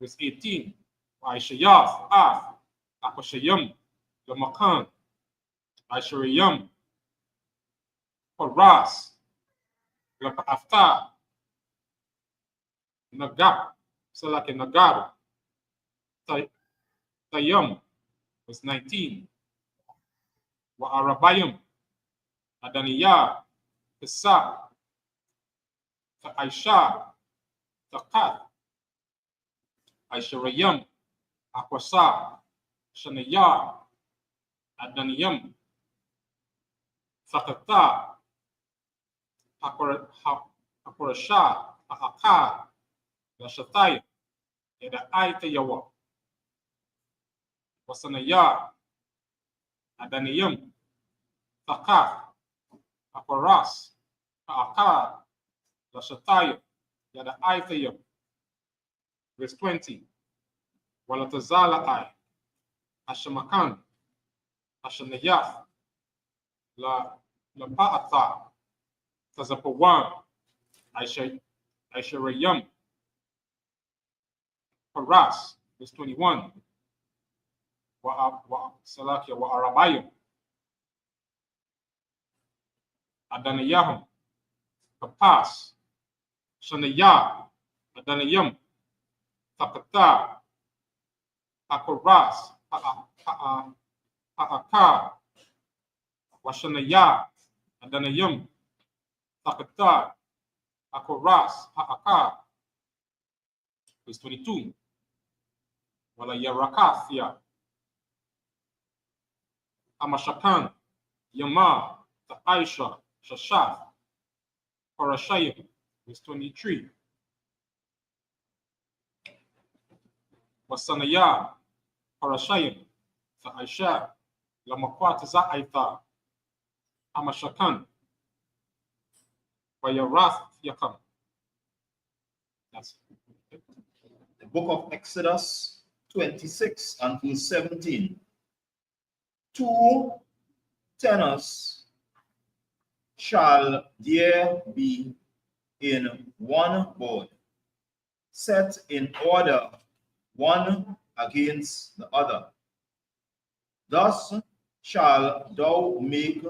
[SPEAKER 1] verse 18, Aishayaf, Af, Akashayam, Lamakan, Aisharayam, Paras, Lakaafta, Nagap, Salaki Nagar, Tayam, verse 19, Arabayam, Adaniya, Tisa, Aisha, Takat, Aisharayam, Akwasa, Shanaya, Adaniyam, Sakata, Akorasha, Ahakad, Lashataya, Yada Aitayawa, Wasanaya, Adaniyam, Takat, Akoras, Ahakad, Lashataya, Yada Aitayam. Verse 20. Walatazala I, Ashamakan, Ashanayaf, La Paata, Tazapawan, Aisharayam, Paras, verse 21. Salakia wa Arabayam, Adanayaham, Kapas, Shanaya, Adanayam, Takata, Akoras, Haaka, Washanaya, Adanayam, Takata, Akoras, Haaka. Verse 22. Wala Yarakathia, Amashakan, Yama, Aisha, Shashaf, Parashayim. Verse 23. Wasanaya, Parashayim, Sa'aisha, Lamakwat Za'aitha, Amashakan, Wayarath Yakam. That's it.
[SPEAKER 3] The book of Exodus 26 and verse 17. 2 tenors shall there be in one board, set in order one against the other. Thus shall thou make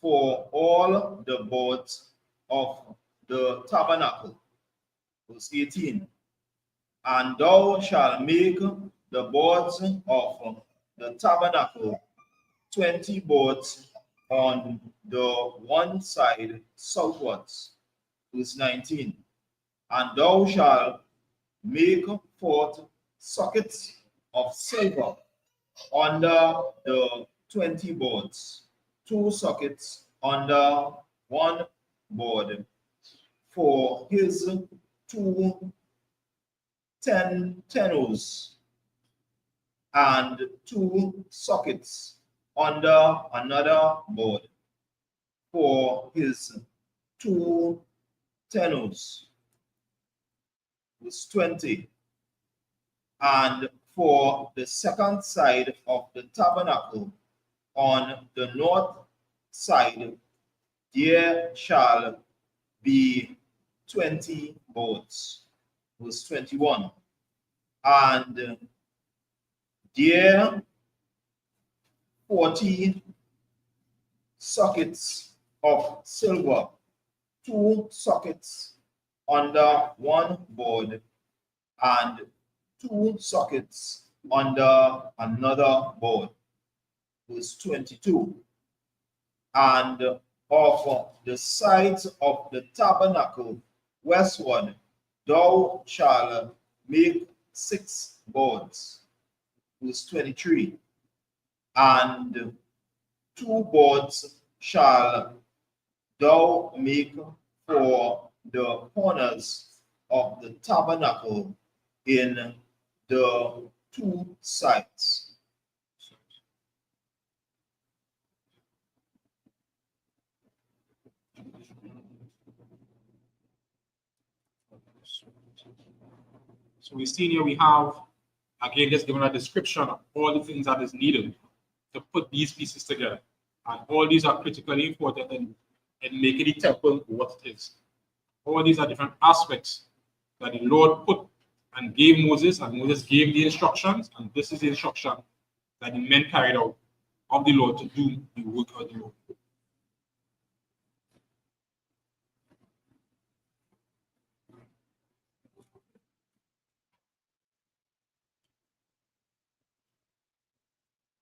[SPEAKER 3] for all the boards of the tabernacle. Verse 18. And thou shalt make the boards of the tabernacle 20 boards on the one side southwards. Verse 19. And thou shalt make forth sockets of silver under the 20 boards, 2 sockets under one board for his 2 tenors, and 2 sockets under another board for his 2 tenors. Verse 20. And for the second side of the tabernacle on the north side, there shall be 20 boards. Verse 21. And there 40 sockets of silver, 2 sockets under one board, and 2 sockets under another board. Verse 22. And of the sides of the tabernacle westward, thou shalt make 6 boards. Verse 23. And 2 boards shall thou make for the corners of the tabernacle in the 2 sides.
[SPEAKER 1] So we see here we have, again, just given a description of all the things that is needed to put these pieces together. And all these are critically important in making the temple what it is. All these are different aspects that the Lord put and gave Moses, and Moses gave the instructions, and this is the instruction that the men carried out of the Lord to do the work of the Lord.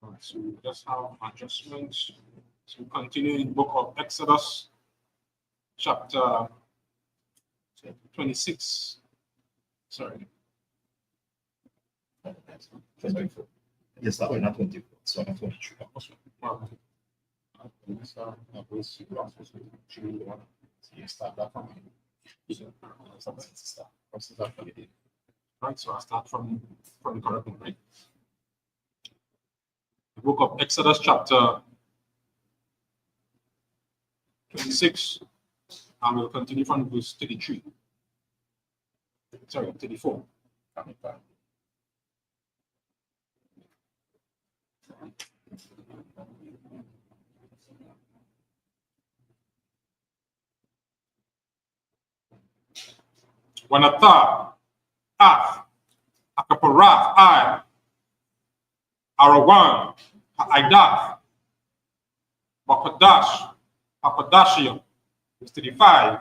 [SPEAKER 1] All right, so we just have adjustments. So continue in the book of Exodus, chapter 26. Sorry.
[SPEAKER 3] 24. Yes, that way, not 24. So not 23.
[SPEAKER 1] Right, so I start from the correct one, right? The book of Exodus, chapter 26, and we'll continue from verse 33. Sorry, 34. Wanatha, Akaparath, Arawan, Haidath, Bakadash, Papadashia, verse 35,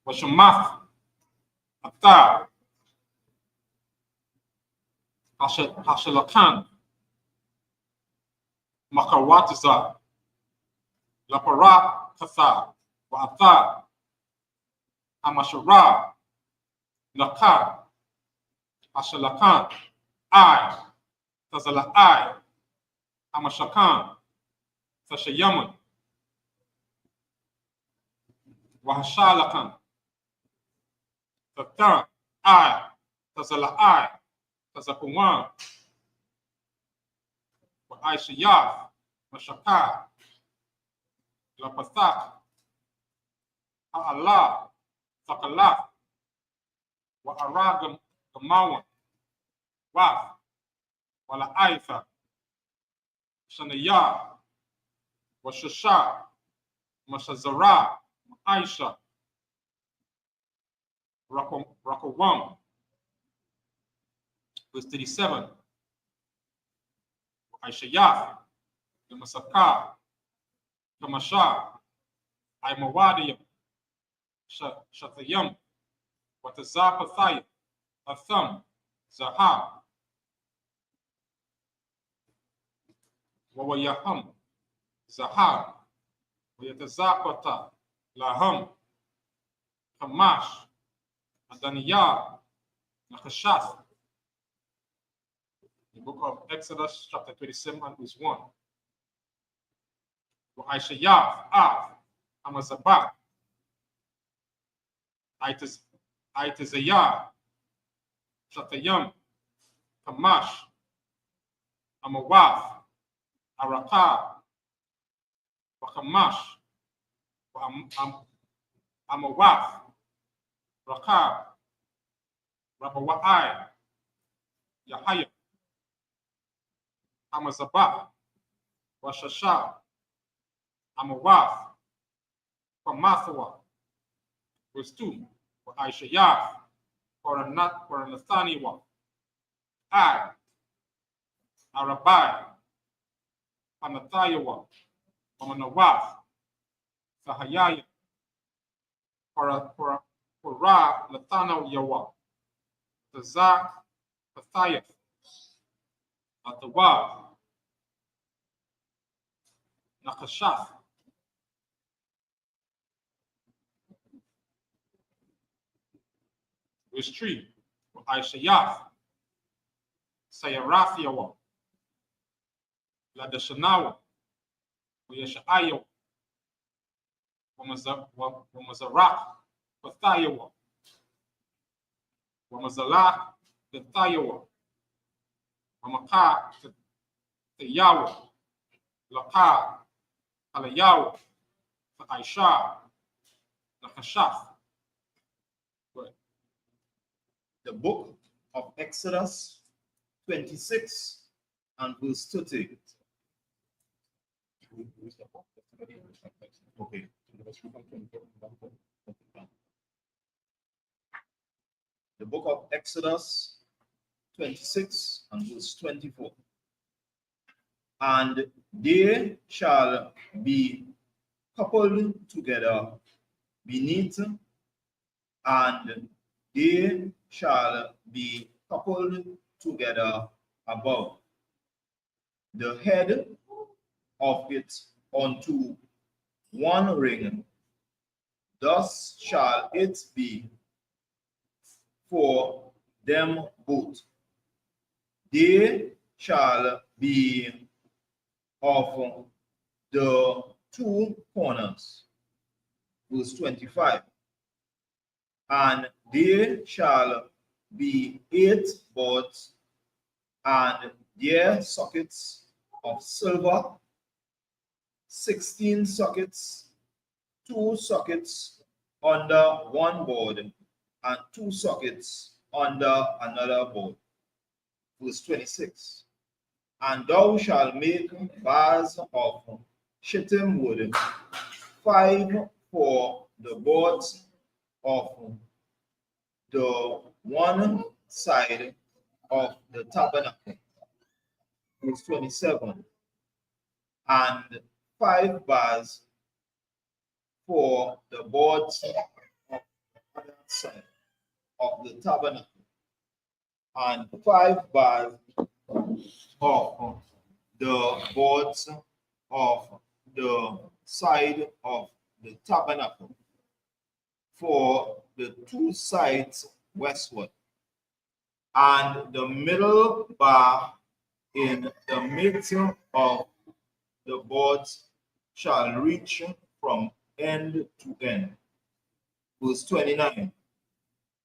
[SPEAKER 1] Washamath, Athar, Hashalakan, Makawatiza, Lapara Katha, Wa'atha, Amashara, Lakar, Hashalakan, Tazala Amashakan, Sashayaman, Wahashalakan, Tatra, Tazala Tazakuwan, wa Aishayaf, Mashaka, Lapathak, Ha'ala, Thakalaf, wa Aragam Gamawan, Waf, Wala Aifa, Shanaya, wa Shasha, Mashazara, Aisha, Rakawam, verse 37. Aishayaf, the Masaka, Kamasha, Aimawadiyam, Shatayam, Watazapathayam, Atham, Zahab, Wawayaham, Zahab, Wayatazapata, Laham, Kamash, Adaniyah, Nakashath. The book of Exodus, chapter 27, verse 1. Aishayaf, Amazabah, Aitazayah, Shatayam, Kamash, Amawaf, Arakah, Wakamash, Amawaf, Rakab, Rabawai, Yahaya, Amazabah, Washasha, Amawaf, Pamathawa, verse 2, for Aishayaf, for Nathaniwa, Arabai, Panathayawa, Pamanawaf, Sahayaya, for Ra, Nathanayawa, Tazak, Pathayath, Atawab, Nakashath, verse 3, for Aishayaf, Sayarathiawa, Ladashanawa, Yeshaayawa, Wamazarak, Pathayawa, Wamazalak, Pathayawa, Wamaka, Tayawa, Laka, Alayawa, Aisha, Nakashath.
[SPEAKER 3] The book of Exodus 26 and verse 30. Okay. The book of Exodus 26 and verse 24. And they shall be coupled together beneath, and they shall be coupled together above. The head of it unto one ring. Thus shall it be for them both. They shall be of the two corners. Verse 25. And they shall be 8 boards, and their sockets of silver, 16 sockets, 2 sockets under one board, and 2 sockets under another board. Verse 26. And thou shalt make bars of shittim wood, 5 for the boards of the one side of the tabernacle. Verse 27. And 5 bars for the boards of the other side of the tabernacle, and 5 bars of the boards of the side of the tabernacle for the 2 sides westward, and the middle bar in the midst of the boards shall reach from end to end. Verse 29.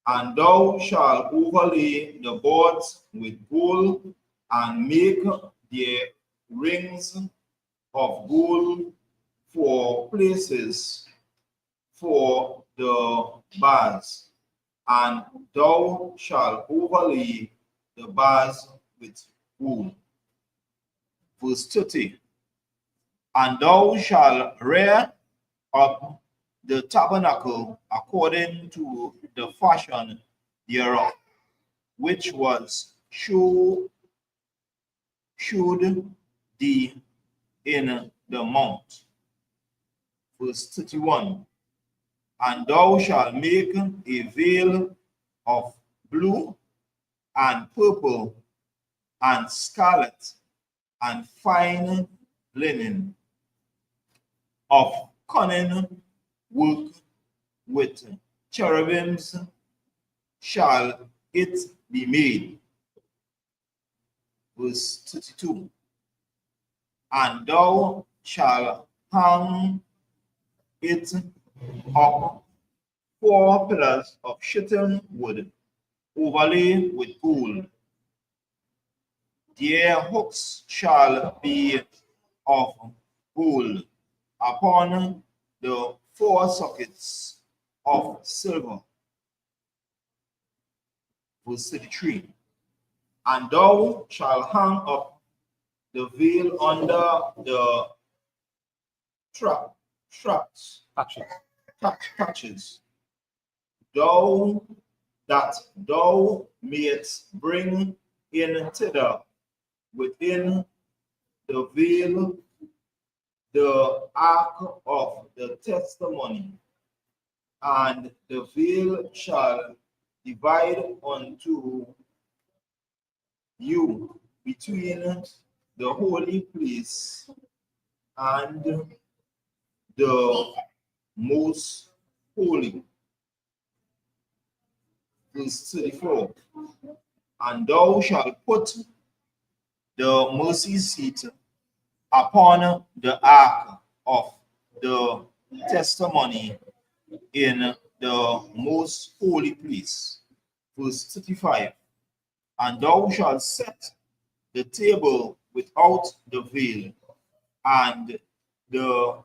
[SPEAKER 3] And thou shalt overlay the boards with gold, and make their rings of gold for places for the bars, and thou shalt overlay the bars with gold. Verse 30. And thou shalt rear up the tabernacle according to the fashion thereof, which was shewed thee in the mount. Verse 31. And thou shalt make a veil of blue and purple and scarlet and fine linen, of cunning work with cherubims shall it be made. Verse 32. And thou shalt hang it up 4 pillars of shittim wood, overlay with gold. Their hooks shall be of gold upon the 4 sockets of silver. Verse 33. And thou shalt hang up the veil under the patches, thou mayest bring in thither within the veil the ark of the testimony, and the veil shall divide unto you between the holy place and the most holy. Verse 34. And thou shalt put the mercy seat upon the ark of the testimony in the most holy place. Verse 35. And thou shalt set the table without the veil, and the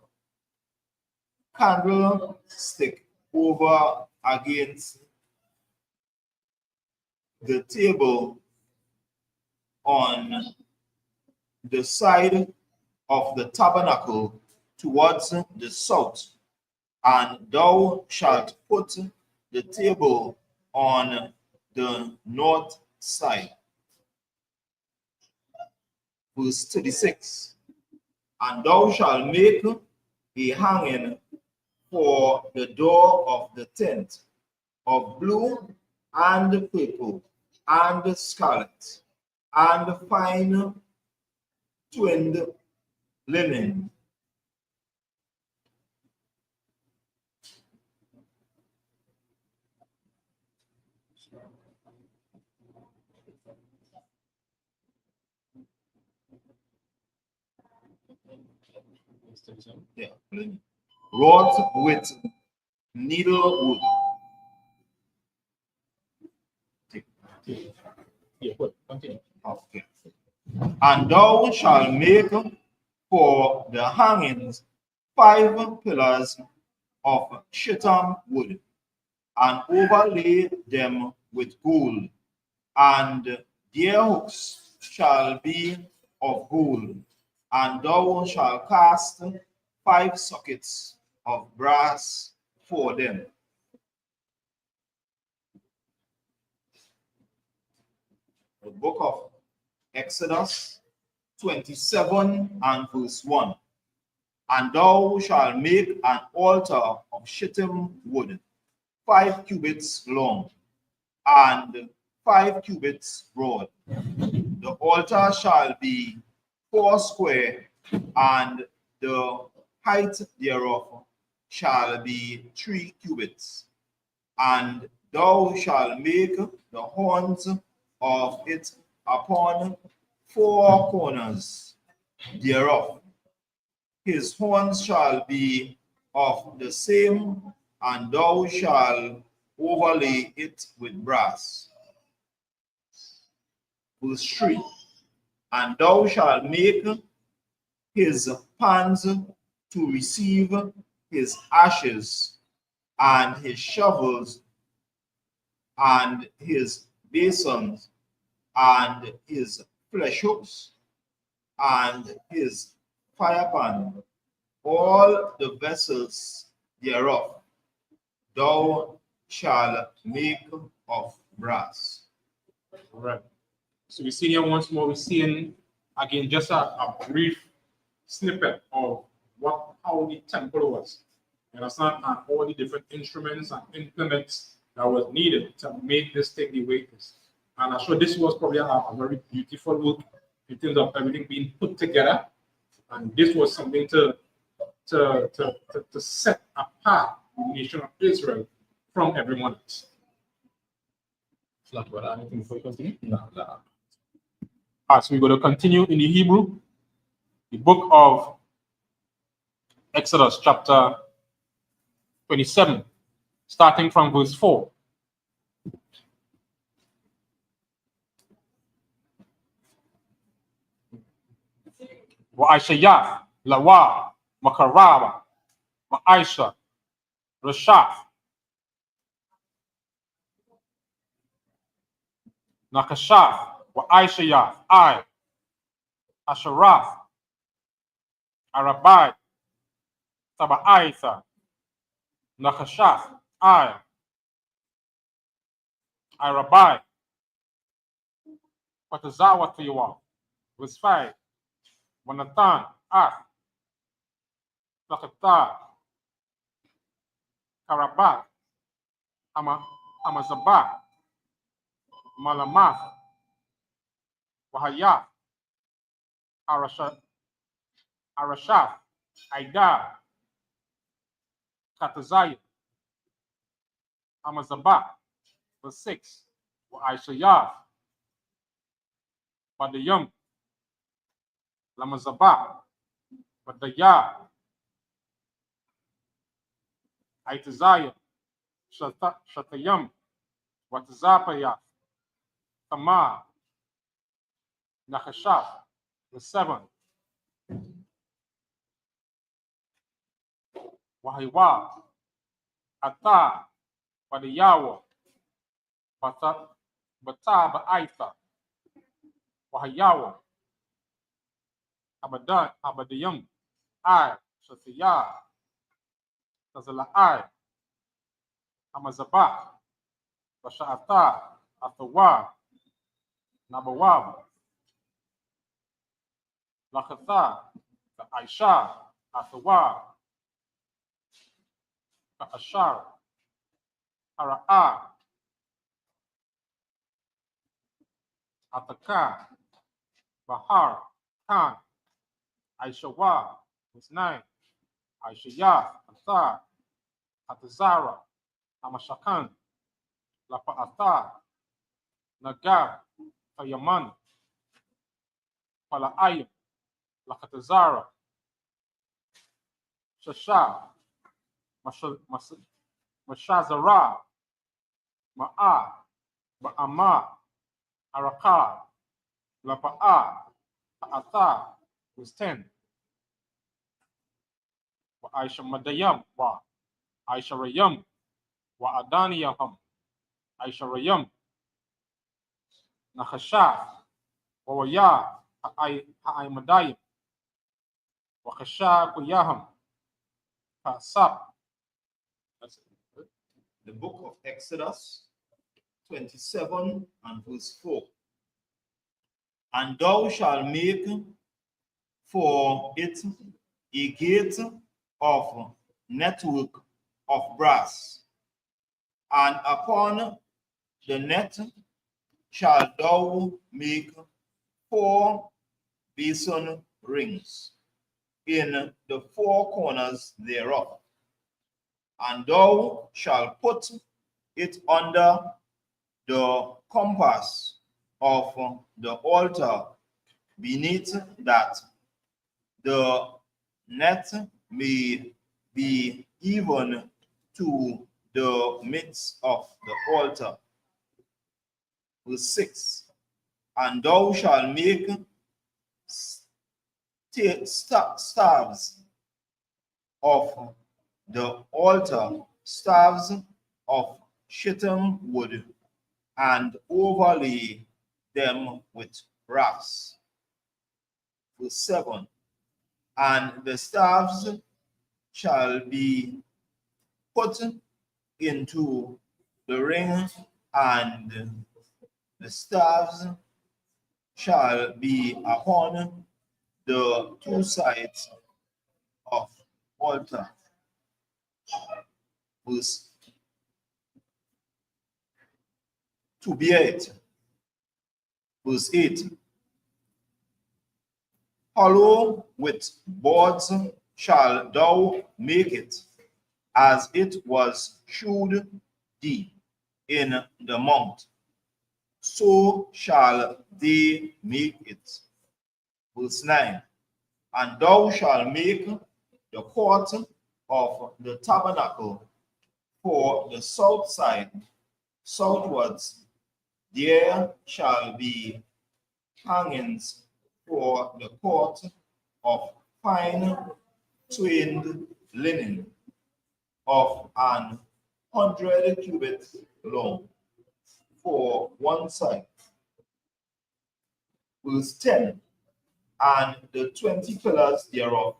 [SPEAKER 3] candlestick over against the table on the side of the tabernacle towards the south, and thou shalt put the table on the north side. Verse 36. And thou shalt make a hanging for the door of the tent of blue and purple and scarlet and fine twinned linen. Yeah, linen. Wrought with needlewood.
[SPEAKER 1] Yeah, good. Continue.
[SPEAKER 3] Okay. And thou shalt make for the hangings 5 pillars of shittim wood, and overlay them with gold, and their hooks shall be of gold. And thou shalt cast 5 sockets of brass for them. The book of Exodus 27 and verse 1. And thou shalt make an altar of shittim wood, 5 cubits long and 5 cubits broad. The altar shall be 4 square, and the height thereof shall be 3 cubits. And thou shalt make the horns of it upon 4 corners thereof. His horns shall be of the same, and thou shalt overlay it with brass. Verse 3. And thou shalt make his pans to receive his ashes, and his shovels, and his basins, and his flesh hooks, and his firepan, all the vessels thereof thou shalt make of brass.
[SPEAKER 1] All right. So we see here once more, we're seeing again just a brief snippet of how the temple was. You understand? And all the different instruments and implements that was needed to make this thing the way it is. And I'm sure this was probably a very beautiful work in terms of everything being put together. And this was something to set apart the nation of Israel from everyone else. It's not what anything before you continue? No. So we're going to continue in the Hebrew, the book of Exodus, chapter 27, starting from verse 4. Wa'ashayah, Lawa, Makaraba, Ma'aisha, Rashaf, Nakashaf, Wa'ashayah, I, Asharaf, Arabai, Taba'aitha, Nakashaf, I, Arabai, Patazawa Tiwa, verse 5, Wanathan, Nakata, Karabat, Amazabah, Malamath, Wahayah, Arashaf, Aida, Katazaya, Amazabah, verse 6, Wa'aishayah, Badayam, Lamazabah, Badayah, Aitazaya, Shatayam, Watazapaya, Tamar, Nakashaf, verse 7, Wahiwa, Ata, Badayawa, Bata Ba'aitha, Wahayawa, Abadayam, I, Shatiyah, Tazala'ai, Amazabah, Basha'ata, Athawa, Nabawab, Lakhatha, Aisha, Athawa, Ashar, Ara'a, Ataka, Bahar, Khan, Aishawa, verse 9, Aishayah, Atha, Atazara, Amashakan, Lapa'atha, Nagab, Tayaman, Pala'ayim, Lakatazara, Shasha, Mashazara, Ma'a, Ba'ama, Araka, Lapa'a, A'atha, verse 10. Wa Aisha Madayam, wa Aisha Rayam, wa Adaniyaham, Aisha Rayam, Nahashah, wa Waya, Ha'aimadayim, wa Khasha Kuyaham, Ha'asap.
[SPEAKER 3] The book of Exodus 27 and verse 4. And thou shalt make for it a gate of network of brass, and upon the net shalt thou make 4 basin rings in the 4 corners thereof. And thou shalt put it under the compass of the altar beneath, that the net may be even to the midst of the altar. Verse 6. And thou shalt make staves of the altar, staves of shittim wood, and overlay them with brass. Verse 7. And the staves shall be put into the ring, and the staves shall be upon the two sides of altar. Verse to be it. Verse 8. Hollow with boards shall thou make it, as it was shewed thee in the mount, so shall they make it. Verse 9. And thou shalt make the court of the tabernacle for the south side, southwards. There shall be hangings for the court of fine twined linen of 100 cubits long for one side. Verse 10. And the 20 pillars thereof,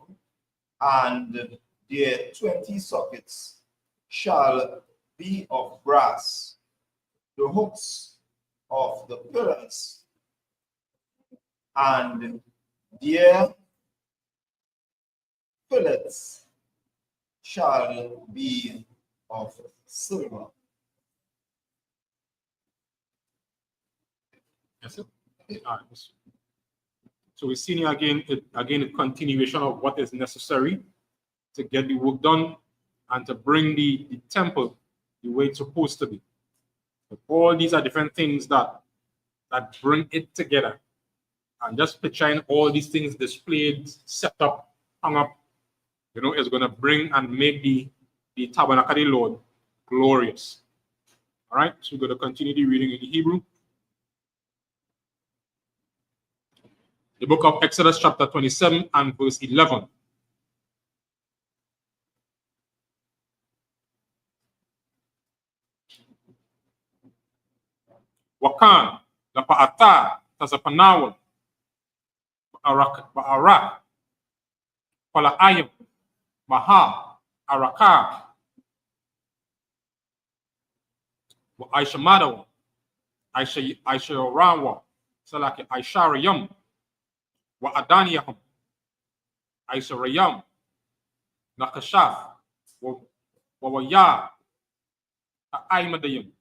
[SPEAKER 3] and their 20 sockets shall be of brass. The hooks of the pillars and their fillets shall be of silver.
[SPEAKER 1] Yes, sir. All right. So we're seeing again a continuation of what is necessary to get the work done and to bring the temple the way it's supposed to be. But all these are different things that bring it together. And just picturing all these things displayed, set up, hung up, is going to bring and make the tabernacle of the Lord glorious. All right, so we're going to continue the reading in the Hebrew. The book of Exodus chapter 27 and verse 11. Wakan, la pa'ata, tazapanawal, ba'arak, pala'ayim, maha, araka, wa aishamadawa, aisharanwa, salaki aisharayam, wa adaniyahum, aisharayam, nakashaf, wa waya, aimadayim,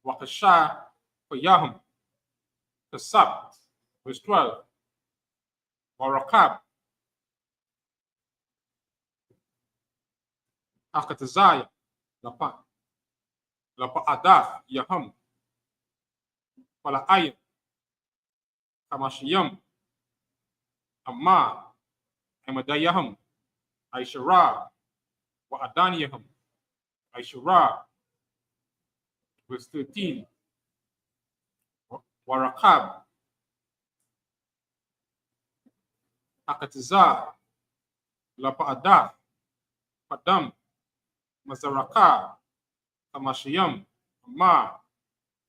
[SPEAKER 1] wakasha, yahum, kasab, verse 12, warakab, akatazaya, lapa adaf, yahum, pala'ayim, kamashiyam, amma, amadayahum, aishara, wa adaniyahum, aishara, verse 13, warakab, akatizah, lapa'adaf, padam, mazaraka, kamashiyam, amma,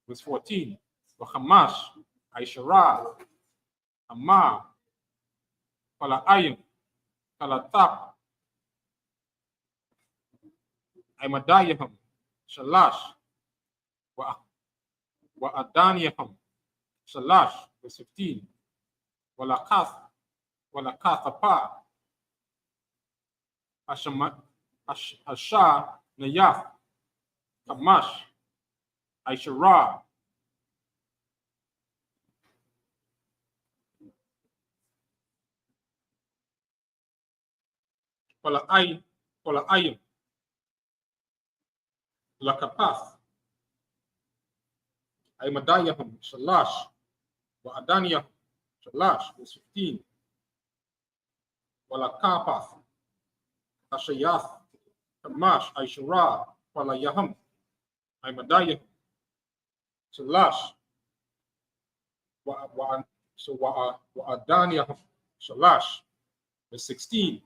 [SPEAKER 1] verse 14, wahamash, aishara, amma, pala'ayim, kalatap, aimadayahum, shalash, wa adaniyahum, shalash, verse 15, walakathapa, asha nayaf, kamash, aishara, pala'ayim, lakapath, aimadayahum, shalash, wa adaniyahum, shalash, verse 15, walakapath, ashayath, Kamash, Aishura, Palayaham, Imadayaham, Shalash, Wa'adaniyaham, Shalash, verse 16,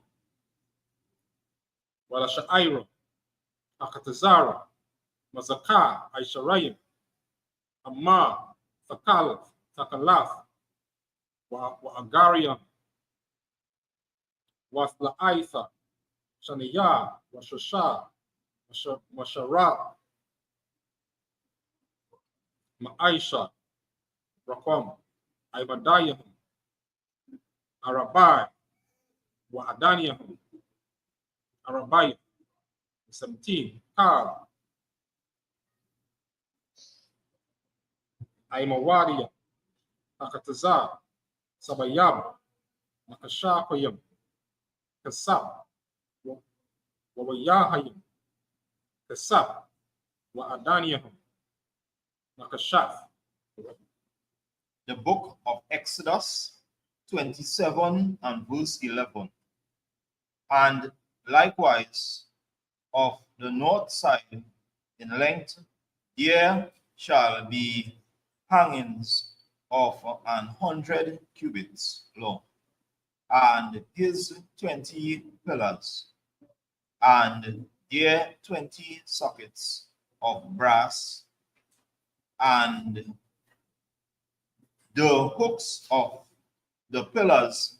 [SPEAKER 1] Walasha'ira, Akatazara, Mazaka, Aisharayim, Amma, Takalaf, Wa'agariam, Wathla'aitha, Shaniya, Washasha, Mashara, Ma'aisha, Rakom, Ibadayahum, Arabai, Wa'adaniyahum, Arabai, 17, Kal, Aimawadia, Akatazar, Sabayab, Makashapayam, Kasab, Wawayahayim, Kasab, Wa'adaniyahum, Makashaf.
[SPEAKER 3] The book of Exodus 27 and verse 11. And likewise of the north side in length, there shall be hangings of 100 cubits long, and his 20 pillars, and their 20 sockets of brass, and the hooks of the pillars,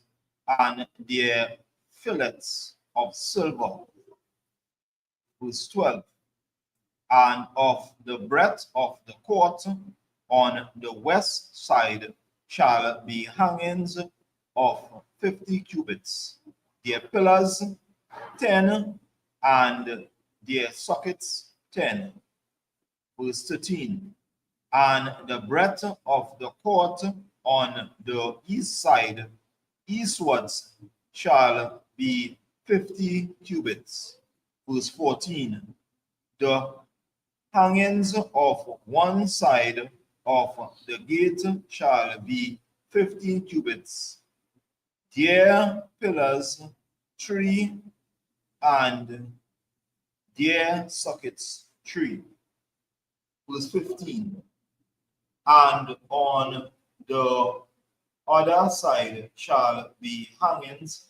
[SPEAKER 3] and their fillets of silver. Verse 12. And of the breadth of the court on the west side shall be hangings of 50 cubits, their pillars 10, and their sockets 10. Verse 13. And the breadth of the court on the east side eastwards shall be 50 cubits. Verse 14. The hangings of one side of the gate shall be 15 cubits, their pillars 3, and their sockets 3. Verse 15. And on the other side shall be hangings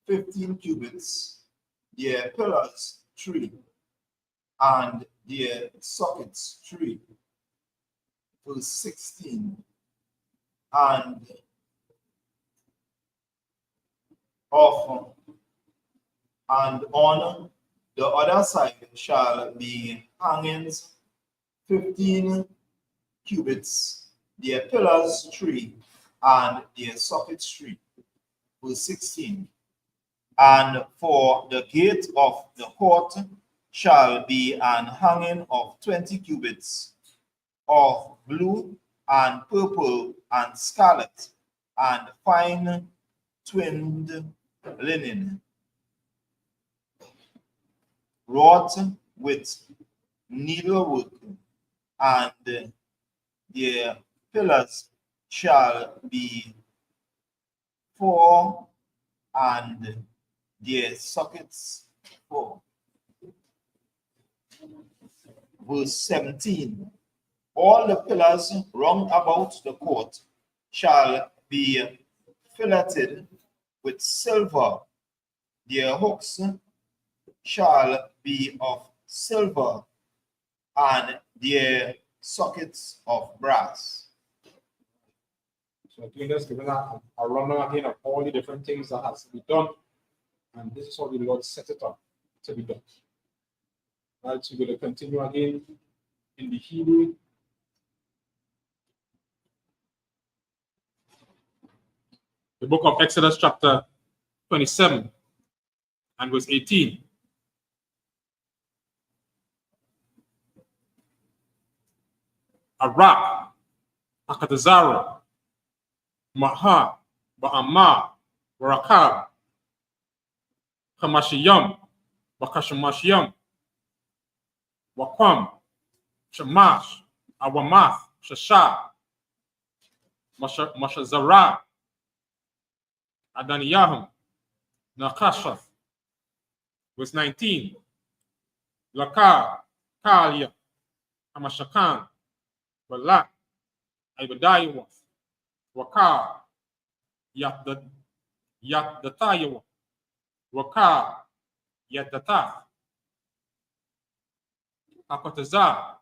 [SPEAKER 3] 15 cubits, their pillars 3, and their sockets 3. Verse 16. And on the other side shall be hangings 15 cubits, their pillars 3, and their sockets 3. Verse 16. And for the gate of the court shall be an hanging of 20 cubits of blue and purple and scarlet and fine twinned linen, wrought with needlework, and their pillars shall be 4, and their sockets 4. Verse 17. All the pillars round about the court shall be filleted with silver. Their hooks shall be of silver, and their sockets of brass.
[SPEAKER 1] So again, just giving a rundown again of all the different things that has to be done. And this is how the Lord set it up to be done. Right, so we're going to continue again in the Hebrew. The book of Exodus chapter 27 and verse 18. Arak, Akatazara, Maha, Ba'amah, Barakab, Kamashiyam, Bakashamashiyam, Wakwam, Shamash, Awamath, Shasha, Mashazara, Adaniyahum, Nakashath. Verse 19. Lakar, Kalia, Amashakan, Balak, Ibadayawa, Wakar, Yatdatayawa, Wakar, Yatdata, Akotazar,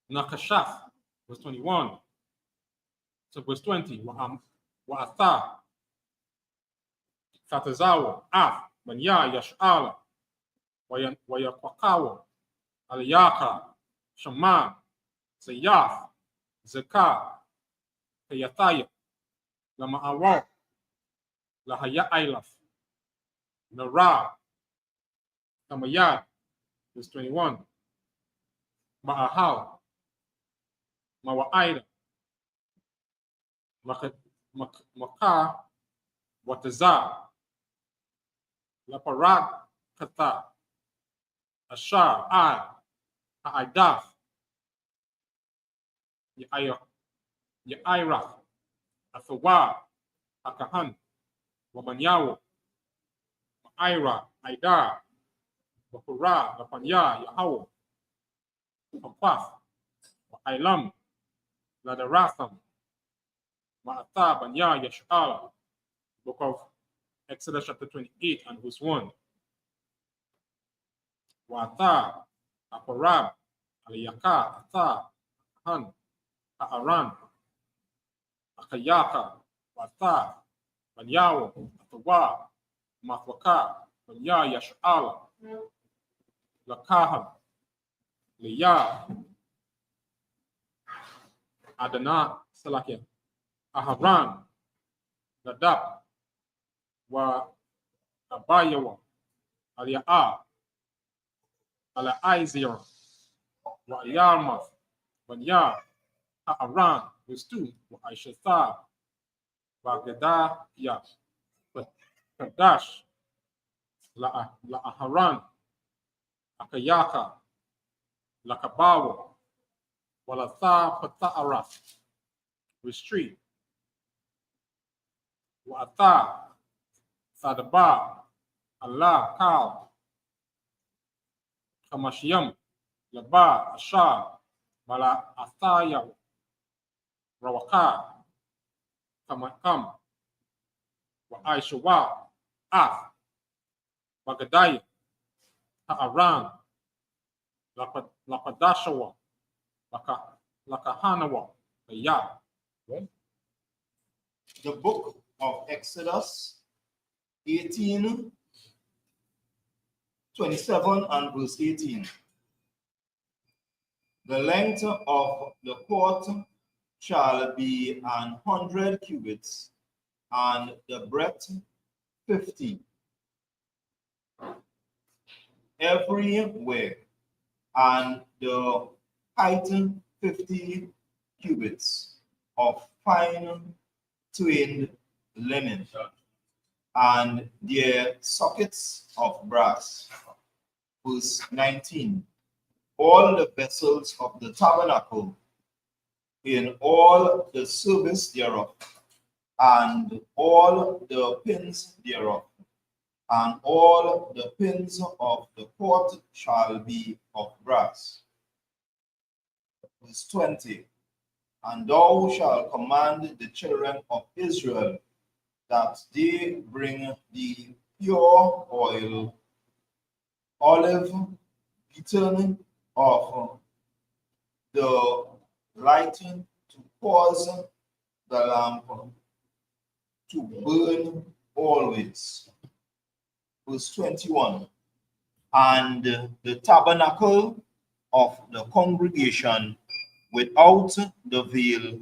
[SPEAKER 1] Nakashaf, verse 21. So verse 20, Wa'atha, Fatazawa, Af, Manya, Yash'ala, Wayakwakawa, Aliyaka, Shama, Zayaf, Zaka, Kayataya, Lama'awa, Lahaya Ailaf, Nara, Tamayad, verse 21, Ma'ahal, Mawa'ida, Maka, Watazar, Laparat Kata, Ashar, Ha'idaf, Ya'irach, Afawa, Akahan, Wabanyawo, Ma'ira, Aidar, Bakura, Lapanya, Yahawo, Akwaf, Ailam, Ladaratham, Ma'ata, Banya, Yash'ala, book of Exodus chapter 28 and verse 1. Wa'ata, Aparab, Aliyaka, Ata, Han, Aaran, Akayaka, Wa'ata, Banyawo, Atawa, Mafwaka, Banya, Yash'ala, Lakaham, Leah, Adana, Salakia, Aharan, Nadab, Wa Abayawa, Aliyaa, Ala Izir, Wa Yarmath, Banya, Ha'aran, verse 2, Wa Aishatha, Wa Gedaya, Kadash, La Aharan, Akayaka, Lakabawa, Walatha Pata'arath, verse 3, Wa'ata, Sadaba, Allah, Kal, Kamashiyam, Laba, Ashar, Mala Athaya, Rawaka, Kamakam, Wa Aishawa, Af, Bagadai, Ha'aran, Lapadashawa, Lakahanawa, Ya.
[SPEAKER 3] The book of Exodus 18, 27 and verse 18. The length of the court shall be 100 cubits, and the breadth 50, everywhere, and the height 50 cubits of fine twined linen, and their sockets of brass. Verse 19. All the vessels of the tabernacle in all the service thereof, and all the pins thereof, and all the pins of the court shall be of brass. Verse 20. And thou shalt command the children of Israel that they bring the pure oil, olive beaten of the lighting, to cause the lamp to burn always. Verse 21. And the tabernacle of the congregation without the veil,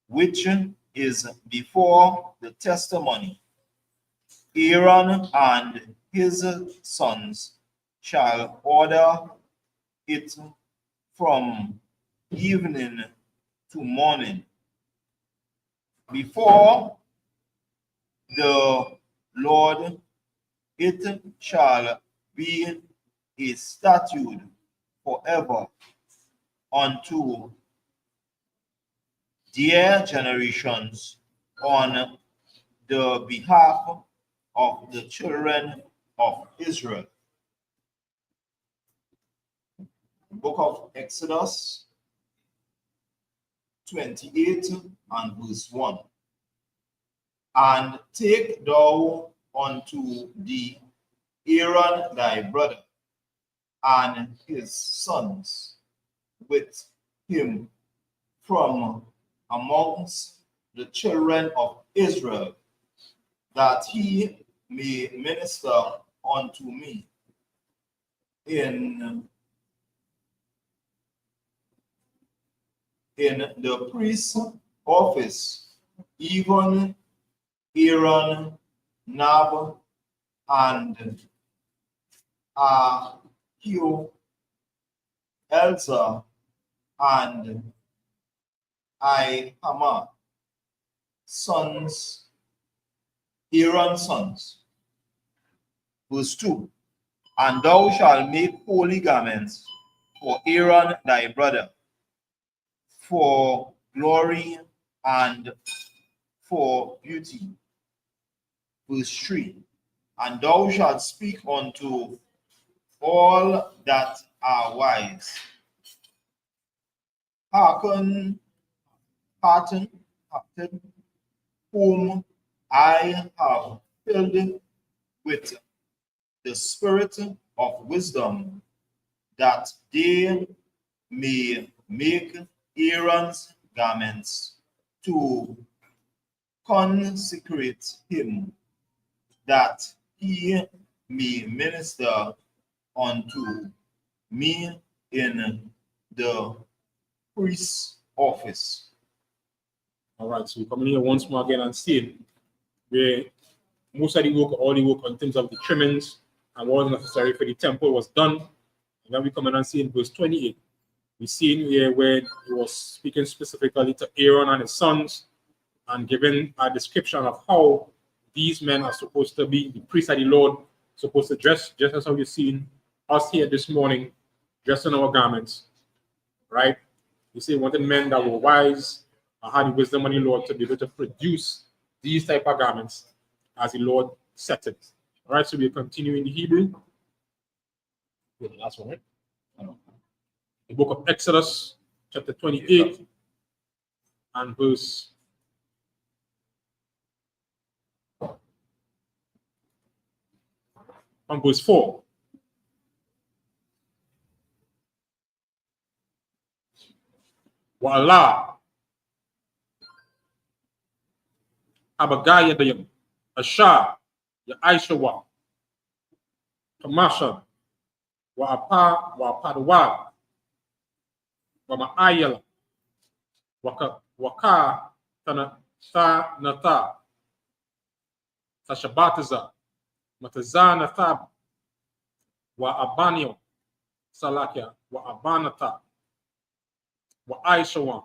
[SPEAKER 3] which is before the testimony, Aaron and his sons shall order it from evening to morning before the Lord. It shall be a statute forever unto their generations on the behalf of the children of Israel. Book of Exodus 28 and verse 1. And take thou unto thee Aaron thy brother and his sons with him from amongst the children of Israel, that he may minister unto me in the priest's office, even Aaron, Nab, and Ahio, Elza, and Ihamar, sons, Aaron's sons. Verse 2. And thou shalt make holy garments for Aaron thy brother, for glory and for beauty. Verse 3. And thou shalt speak unto all that are wise. Hearken, whom I have filled with the spirit of wisdom, that they may make Aaron's garments to consecrate him, that he may minister unto me in the priest's office.
[SPEAKER 1] All right, so we're coming here once more again and seeing where most of the work, all the work in terms of the trimmings and what was necessary for the temple was done. And then we come in and see in verse 28. We see here where he was speaking specifically to Aaron and his sons and giving a description of how these men are supposed to be, the priests of the Lord, supposed to dress, just as how you've seen us here this morning, dressed in our garments, right? You see, wanted men that were wise and had the wisdom of the Lord to be able to produce these type of garments as the Lord set it. All right, so we continue in the Hebrew. The last one, right? The book of Exodus, chapter 28, and verse 4. Wa Allah Abagaya Dayam Asha Ya Aisha wa Tamasha wa Padwa wa Maayala Waka Nata Tashabatiza Matazana Tab wa Abanio Salakia wa Abanata wa Aisha wa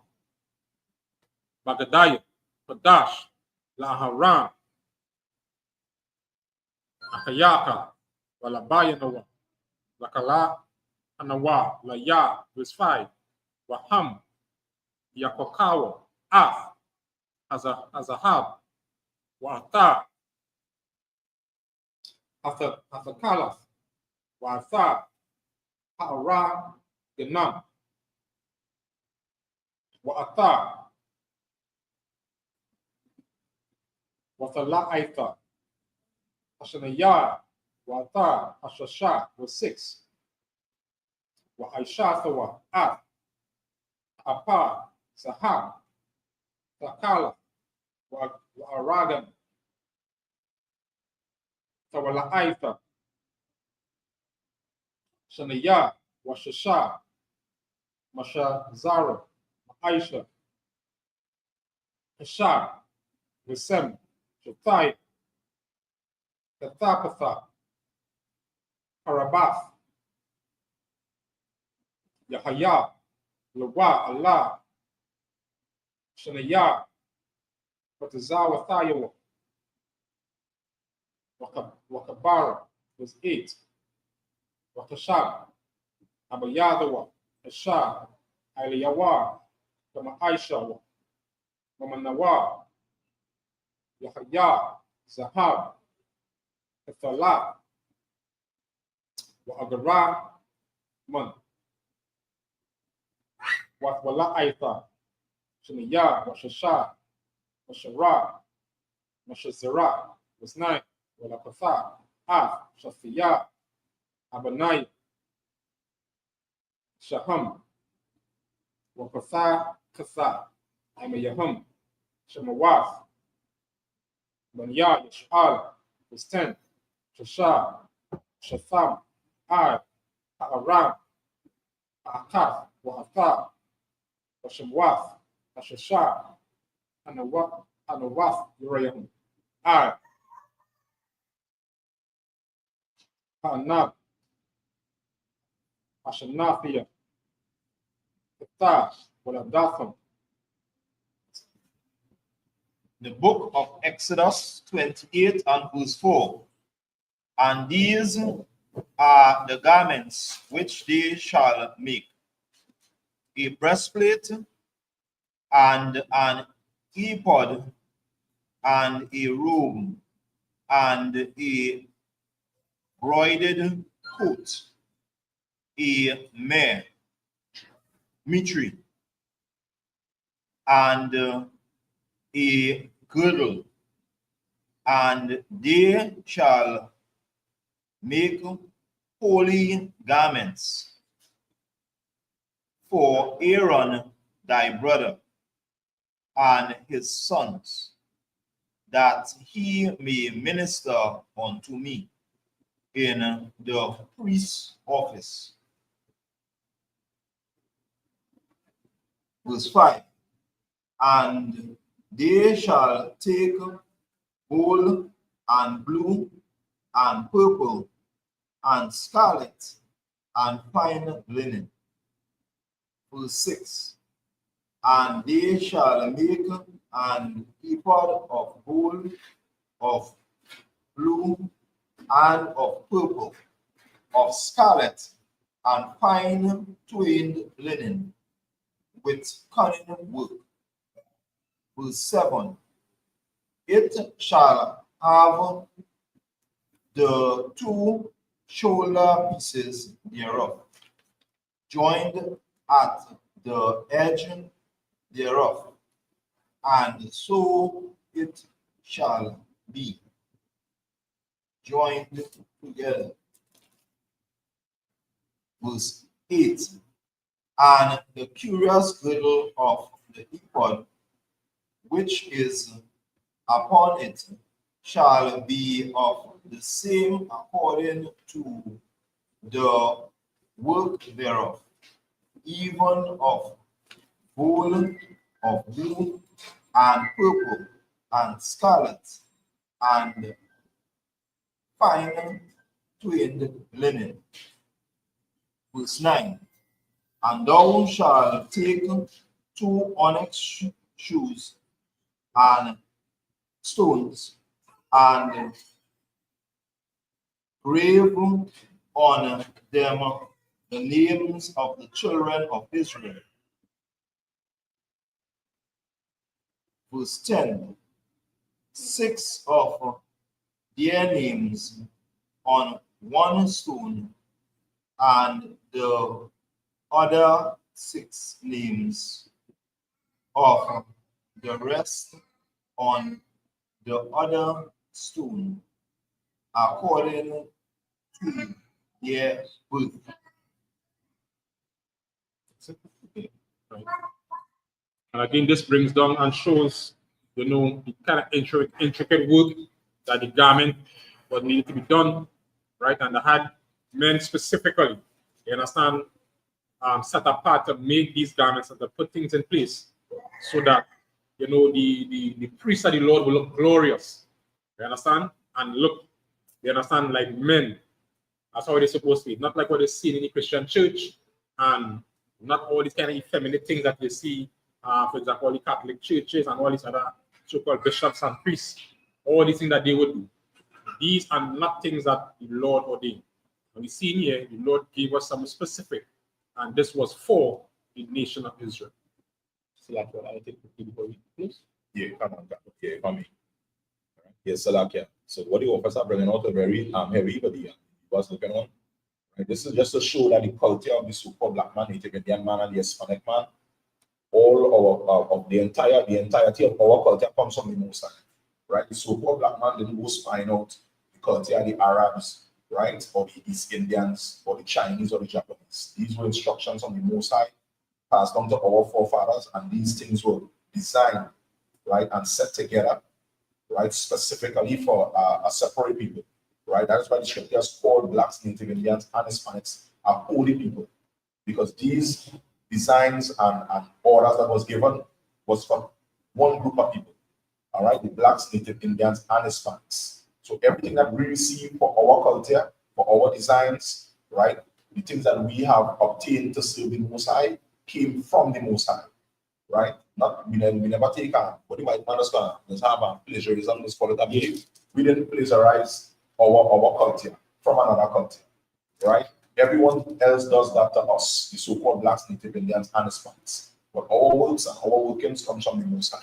[SPEAKER 1] Bagadaya Padash Laharan Akayaka Walabaya Nawa Lakala Anawa Laya, verse 5. Waham Yakokawa Af Azahab Wata Hathakalas Wata Hara Genam Wata Watala Aitha Hashanaya Wata Hashasha, verse 6. Wa Aisha Thawa Af Apa Sahab Takala wa Aragan Tawala Aitha Shanaya wa Shasha Masha Zara Aisha Hashab Visem Shatai Kathapatha Harabath Yahaya Lawa Allah Shanaya Patazawa Thayawa Wakabara, verse 8. Wakashab Abayadawa Ashab Aliyawa Kama Aisha Mamanawa Yahaya Zahab Ethala Wa Agara Man was Wala Aita, Shaniya, Washasha, Washara, Washazira, was 9, Wala Katha, Shafiya, Abanai, Shaham, Wakatha, Katha, Amayaham, Shemawath, Banya, Yashal, was 10, Shasha, Shatham, Aram, Akath, Wahatha, Washemwath, Ashasha, Anawath, Urayam, Anab, Ashanafia, Katash, Waladatham.
[SPEAKER 3] The book of Exodus 28 and verse 4. And these are the garments which they shall make: a breastplate, and an ephod, and a robe, and a broidered coat, a mitre, and a girdle, and they shall make holy garments for Aaron thy brother and his sons, that he may minister unto me in the priest's office. Verse 5. And they shall take gold and blue and purple and scarlet and fine linen. Verse 6. And they shall make an ephod of gold, of blue, and of purple, of scarlet, and fine twined linen, with cunning work. Verse 7. It shall have the 2 shoulder pieces thereof, joined at the edge thereof, and so it shall be joined together. Verse 8. And the curious girdle of the ephod, which is upon it, shall be of the same according to the work thereof, even of gold, of blue, and purple, and scarlet, and fine twined linen. Verse 9. And thou shalt take 2 onyx shoes and stones, and grave on them the names of the children of Israel. Verse 10. 6 of their names on 1 stone, and the other 6 names of the rest on the other stone, according to their birth.
[SPEAKER 1] And again, this brings down and shows, the kind of intricate work that the garment was needed to be done, right? And they had men specifically, you understand, set apart to make these garments and to put things in place so that, the priests of the Lord will look glorious, you understand? And look, you understand, like men. That's how they're supposed to be. Not like what they see in the Christian church, and not all these kind of effeminate things that they see, for example, the Catholic churches and all these other so-called bishops and priests, all these things that they would do. These are not things that the Lord ordained. And we see here, the Lord gave us something specific, and this was for the nation of Israel. So that's what I think for you, please.
[SPEAKER 2] Yeah, come on, okay, for me. Yes, Salakia. So what the officers are bringing out a very heavy, but the was looking on. Right? This is just to show that the culture of the super black man, the Indian man, and the Hispanic man all of the entirety of our culture comes from the Most High, right? The so-called black man didn't go spying out the culture of the Arabs, right, or the East Indians, or the Chinese, or the Japanese. These were instructions from the Most High passed on to our forefathers, and these things were designed, right, and set together, right, specifically for a separate people, right? That is why the scriptures call blacks, Native Indians, and Hispanics are holy people, because these designs and orders that was given was for one group of people, all right, the blacks, Native Indians, and Hispanics. So everything that we receive for our culture, for our designs, right, the things that we have obtained to serve the Most High came from the Most High, right? Not we never take on what the white man does just have a plagiarism, let's call it abuse. We didn't plagiarize our culture from another culture, right? Everyone else does that to us, the so-called blacks, Native Indians, and Hispanics. But our works and our workings come from the Most High,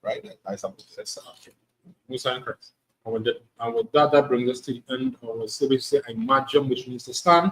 [SPEAKER 2] right? That's something that's
[SPEAKER 1] Most High in Christ. And with that, that brings us to the end of our service. I imagine which means to stand.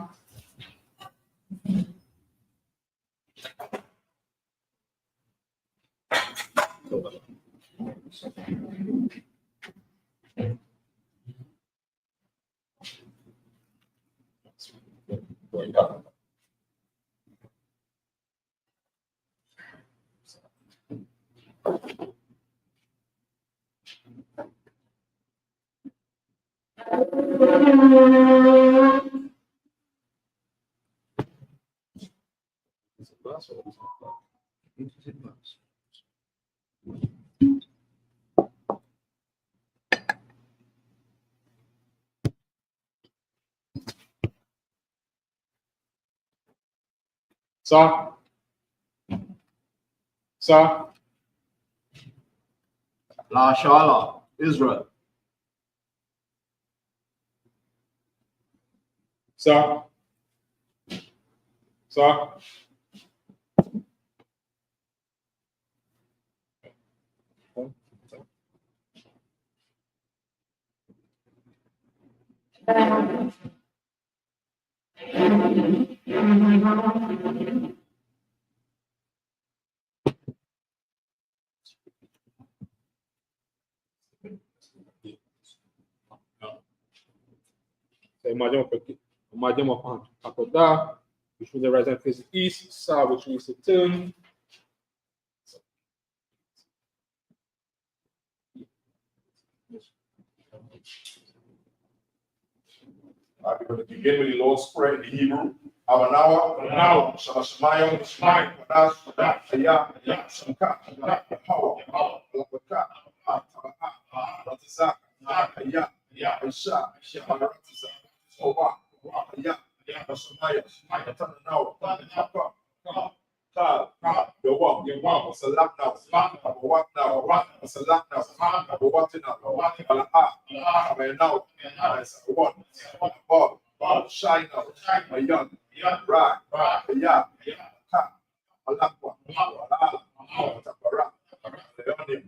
[SPEAKER 1] Sir? Sir?
[SPEAKER 3] La Shala, Israel.
[SPEAKER 1] Sir? Sir? So imagine what Pakoda, which means the right hand face east, Sa, which means to turn.
[SPEAKER 2] We're going to begin with the Lord's Prayer in the Hebrew. Now, Shamashamayim, Shmai, Wadash, Wadash, Ayah, Shamka, Hawa, Lakaka, Ratazak, Ayah, Aisha, Ratazak, Owa, Ayah, Shamaya, Tananawa, Tanaka, Tal, Yawa, Salam now, Awak now, Salam now, Awatina, Alaha, Amayanaw, Awak, Bob, Shine now, Ayan, Right, Ayah, Ka, Alakwa, Ala, Tapara, Leonim,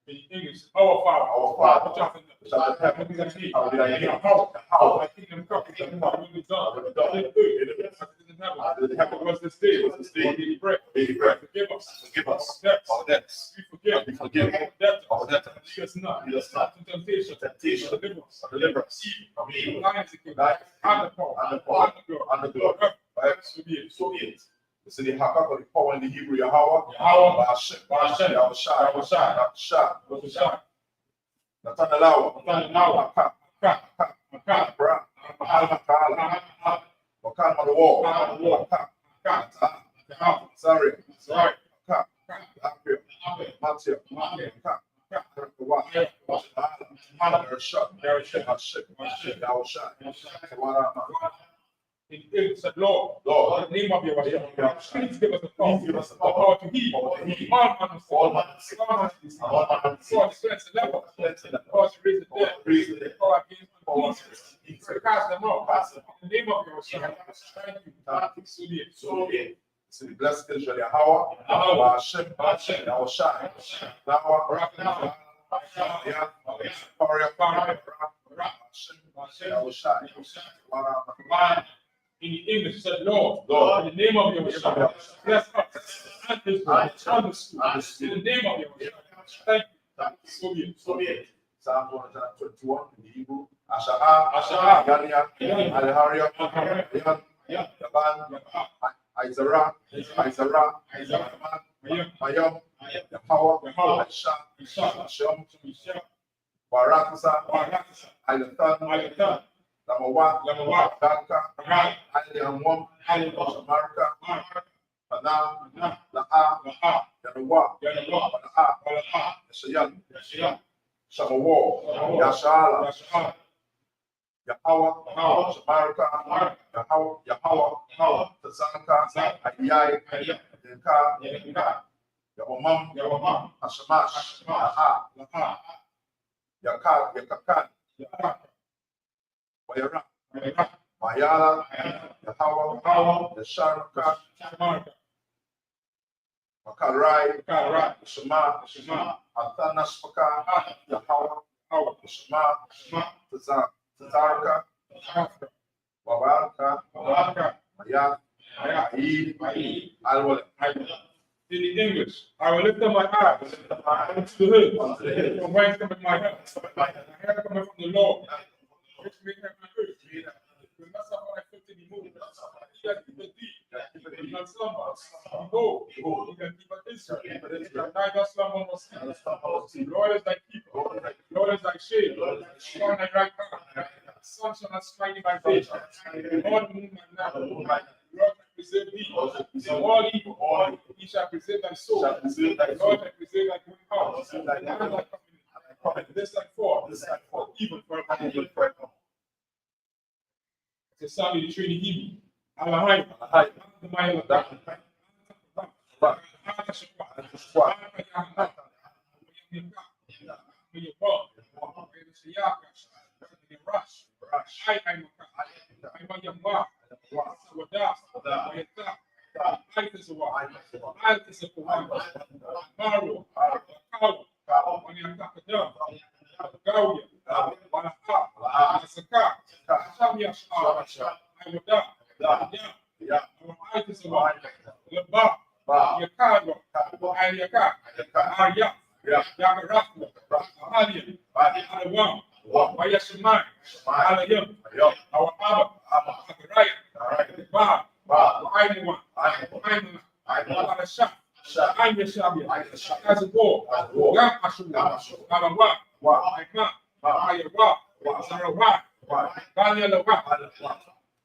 [SPEAKER 1] In English, our Father, which art in heaven, how thy kingdom come, will be done. Was this day, daily bread. Forgive us our debts. We forgive our debtors. Lead us not into temptation. Deliver us from evil. Thine is the kingdom, and the power, and the glory. So be it. So the Hakak or the power in the Hebrew, Yahweh, Hashem, Shah, Natanalawa, Wakan on the wall, sorry, Matthew, It said, Lord, in the name of your please give us the power to heal all manner of disease, for to cleanse the leper, for to raise the dead, for against unbelievers, to cast them out. In the name of your Son, thank you. So be it. So blessed is your Yahweh, Hashem, our Shai, In the English, said, Lord,
[SPEAKER 2] Lord,
[SPEAKER 1] in the name of Yahushua, bless us and Israel and the school. In the name of Yahushua. Thank you. So be it.
[SPEAKER 2] Psalm 121 in the Hebrew. Asha'a, Yania, Alharia, Yan, Yaban, Izara, Mayam, Yahweh, Hashem, Barakasa, Ilatan, Lamawa, Daka, Aliamwam, Shamarka, Pana, La'a, Yanawa, Bala'a, Shayan, Shamawo, Yashala, Yahweh, Shamarka, Yahweh, Tazanka, Ayai, Yanka, Yawamam, Hashamash, La'a, Yakakan, Wayara, Mayala, Yahweh, Yasharka, Makarai, Shema, Athanashpaka, Yahweh, Shema, Tazarka, Wabarka, Maya, Alwala.
[SPEAKER 1] In the English, I will lift up my eyes unto the hills, from whence cometh my help. My help cometh from the Lord, which made heaven and earth. You must have my foot to be moved. He that keepeth thee, he not slumber. Behold, he that keepeth Israel, shall neither slumber nor sleep. Lord is thy keeper, Lord is thy shade, on thy right hand. The sun shall not smite thee by day, nor the moon by night. Lord shall preserve thee from all evil. He shall preserve thy soul. Lord shall preserve thy good house. And thy coming, this and forth, even forever. It's a psalm in the Trpnidad. Alahai,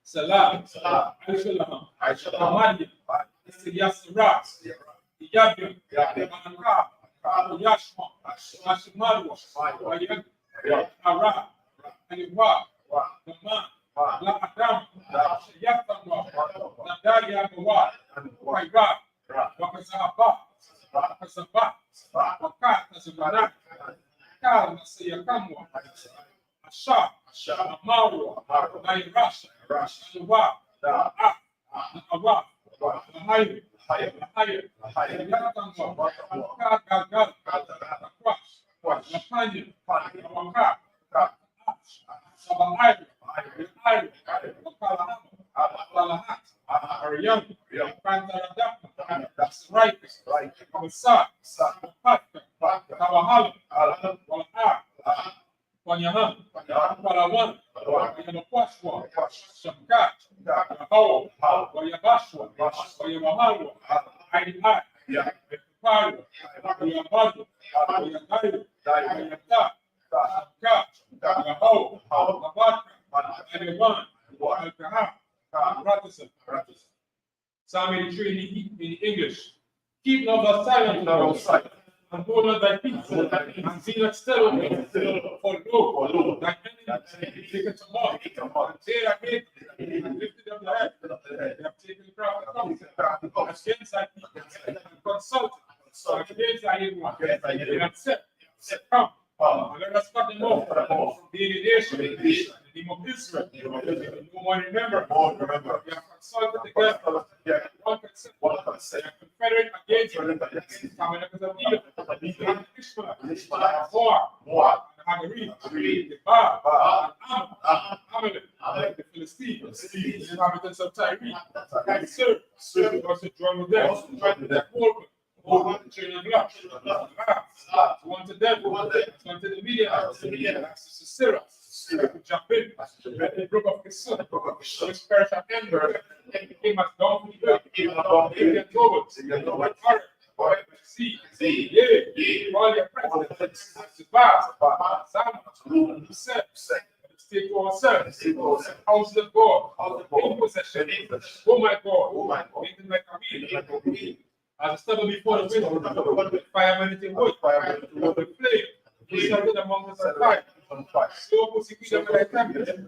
[SPEAKER 1] Salam, Aishalam, Aishalam, Yasra, Yabim, Manaka, Yashma, Ashimaru, Ayam, Ara, Aliwa, Naman, La Adam, Yatama, Nadaria Gawa, Waira, Wakazaba, Wakazaba, Wakat, Azabana, Kal, Nasayakamwa, Asha, Amaru, Nairash, Awa, Awa, Ahai, Ahai, Yatama, Wakat, Gagal, Akwash, Lapanya, Waka, Sabahai, Ahai, Wakalahama, Walahat, Ariam, Pantaradam, that's right, Kamasa, Wapat, Kawahala, Walaha, Wanyahan, Palawan, Yamakwashwa, Shamkat, Yahoo, Wayabashwa, Wayamahalwa, Aidihai, Paru, Wayabadu, Wayadayu, Wayata, Shamkat, Yahoo, Labaka, Aliwan, Alkaha, Ratison. Psalm 83 in English. Keep not thy silence, and hold not thy peace, and be not still, for lo, thy enemy taken to mock, and they that hate thee, lifted up the head, they have taken the crown of thorns against thy people, and consulted against thy evil one, and have said, come, and let us cut them off from being a nation, in the name of Israel. No more remember, we have consulted together, one consent, we are confederate against you, tabernacles of Edom, and Ishmael, and Moab, and Hagari, Bar, Amalek, the Philistines, the inhabitants of Tyre, and serve also join with them, the Holman, the chain of blood, one to them, one to the media, access to Sarah, jump in, the broke up his son, which perished at Ember, and became as down from the earth, Indian Tobit, See, all your presidents, the Bas, Sam, Seth, state to ourselves, house of God, in possession, oh my God, making like a meal, as a stubble before the wind, with fire anything wood, with flame, we settled among us on fire, slow persecute them like tempest, and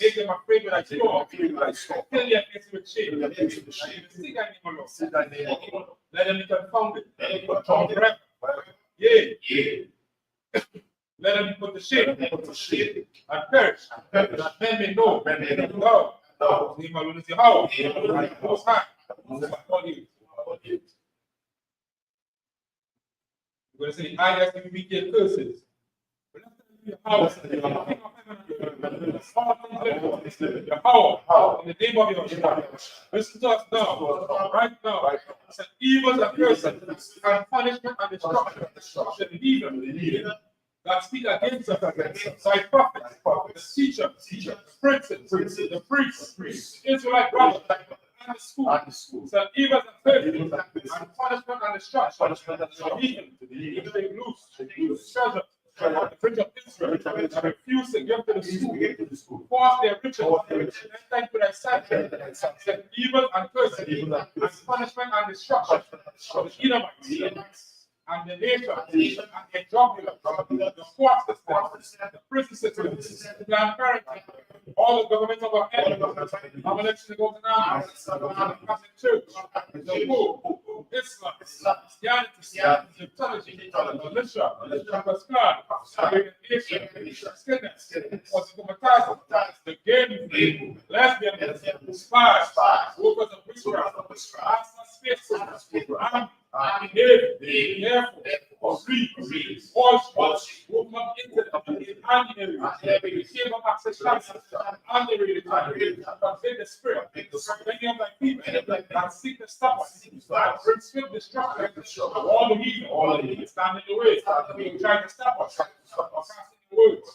[SPEAKER 1] make them afraid with thy storm, fill their face with shame, see thy name alone, let them be confounded, forever, yea, let them be put to shame, and perish, that men may know, thou, name alone is Yahweh, most high, upon you. We're going to say the ideas can be wicked curses. We're not telling you how to the king of heaven, the power, in the name of your God. Listen to us now, right now. It's an evil and curses and punishment and destruction. Even that speak against us, thy prophets, the teachers, the princes, the priests, Israelite brothers, and the school. So evil and punishment and destruction. Even they lose treasure. The prince of Israel refused to give to the school. Force their riches. Thank you, thy said evil and curses, and punishment and destruction of the Edomites. And the nation, and the jocular, the court system, the prison system, the Planned Parenthood, all the governments of our enemies, our election to go to now, the Catholic Church, the Pope, Islam, Christianity, Egyptology, militia, Campus Guard, the nation, skinheads, the gay movement, lesbian, spies, workers of witchcraft, space, army, navy, air force, read, watch, woke up into the army, came up access chances, and they really convey the spirit, many of my people, and seek the stop us, and bring swift destruction, all the evil, stand in the way, trying to stop us,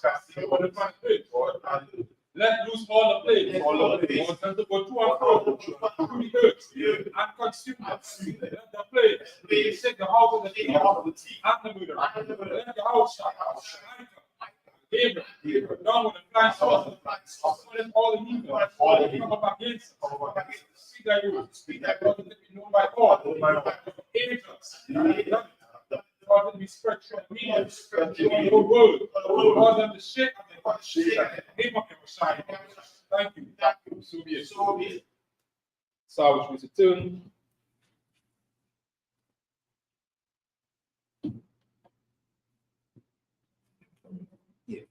[SPEAKER 1] casting the words, let loose all the plagues, want them to go to and fro, through the earth, and consume them. Let the plagues shake the house of the king, and the murder. Let the house shine. Gabriel, down with the flying sword, let all the evil come up against us. Speak thy word, God, let it be known by all, angels, cause them to be spread through the media, through the whole world, cause them to shake and the name of your Messiah. Thank you. So be it. So which we return. Yeah.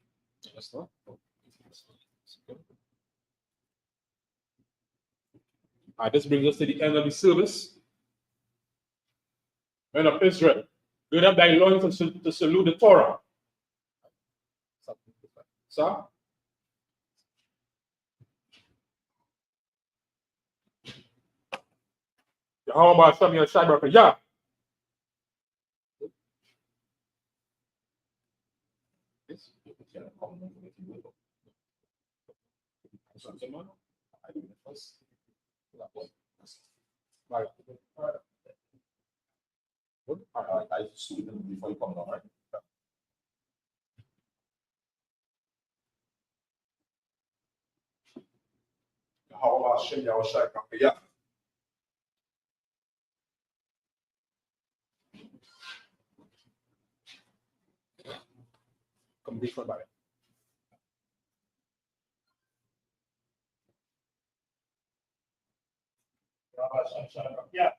[SPEAKER 1] That's not. All right, this brings us to the end of the service. Men of Israel, gird up thy loins to salute the Torah. Sir? How about some of your cyber? Yeah.
[SPEAKER 2] I see them before you come down, right? How about Shem Yahushai? Yeah.
[SPEAKER 1] Come this one by it.
[SPEAKER 3] Yeah.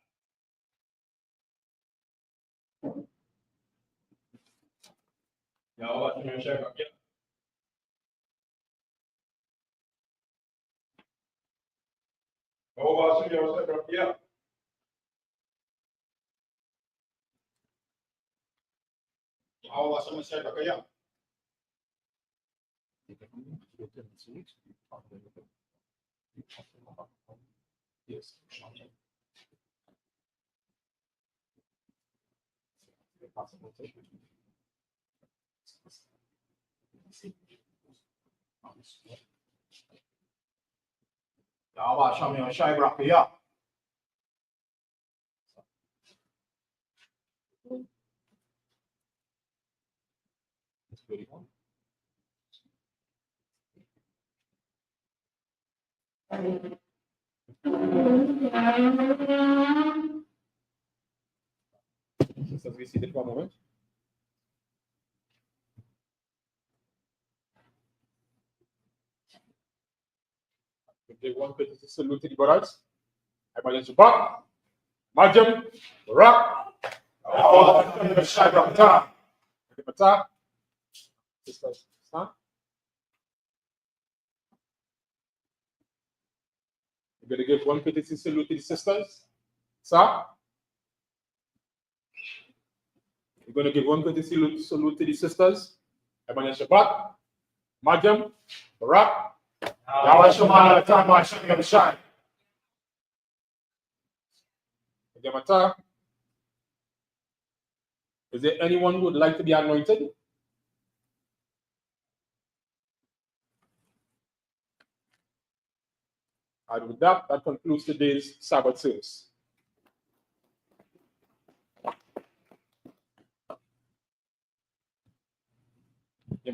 [SPEAKER 2] How was some
[SPEAKER 1] Yes.
[SPEAKER 3] Ya başım ya şey bırak ya.
[SPEAKER 1] That's very good. Sisters, we seated for a moment. We give one courtesy salute to the brothers. Everybody is back. Majam, rock. Sisters, stand. We're going to give one courtesy salute to the sisters. Sir. We're going to give one courtesy salute to the sisters. Everybody Shabbat. Majam, rock. Is there anyone who would like to be anointed? And with that, that concludes today's Sabbath service. Yeah.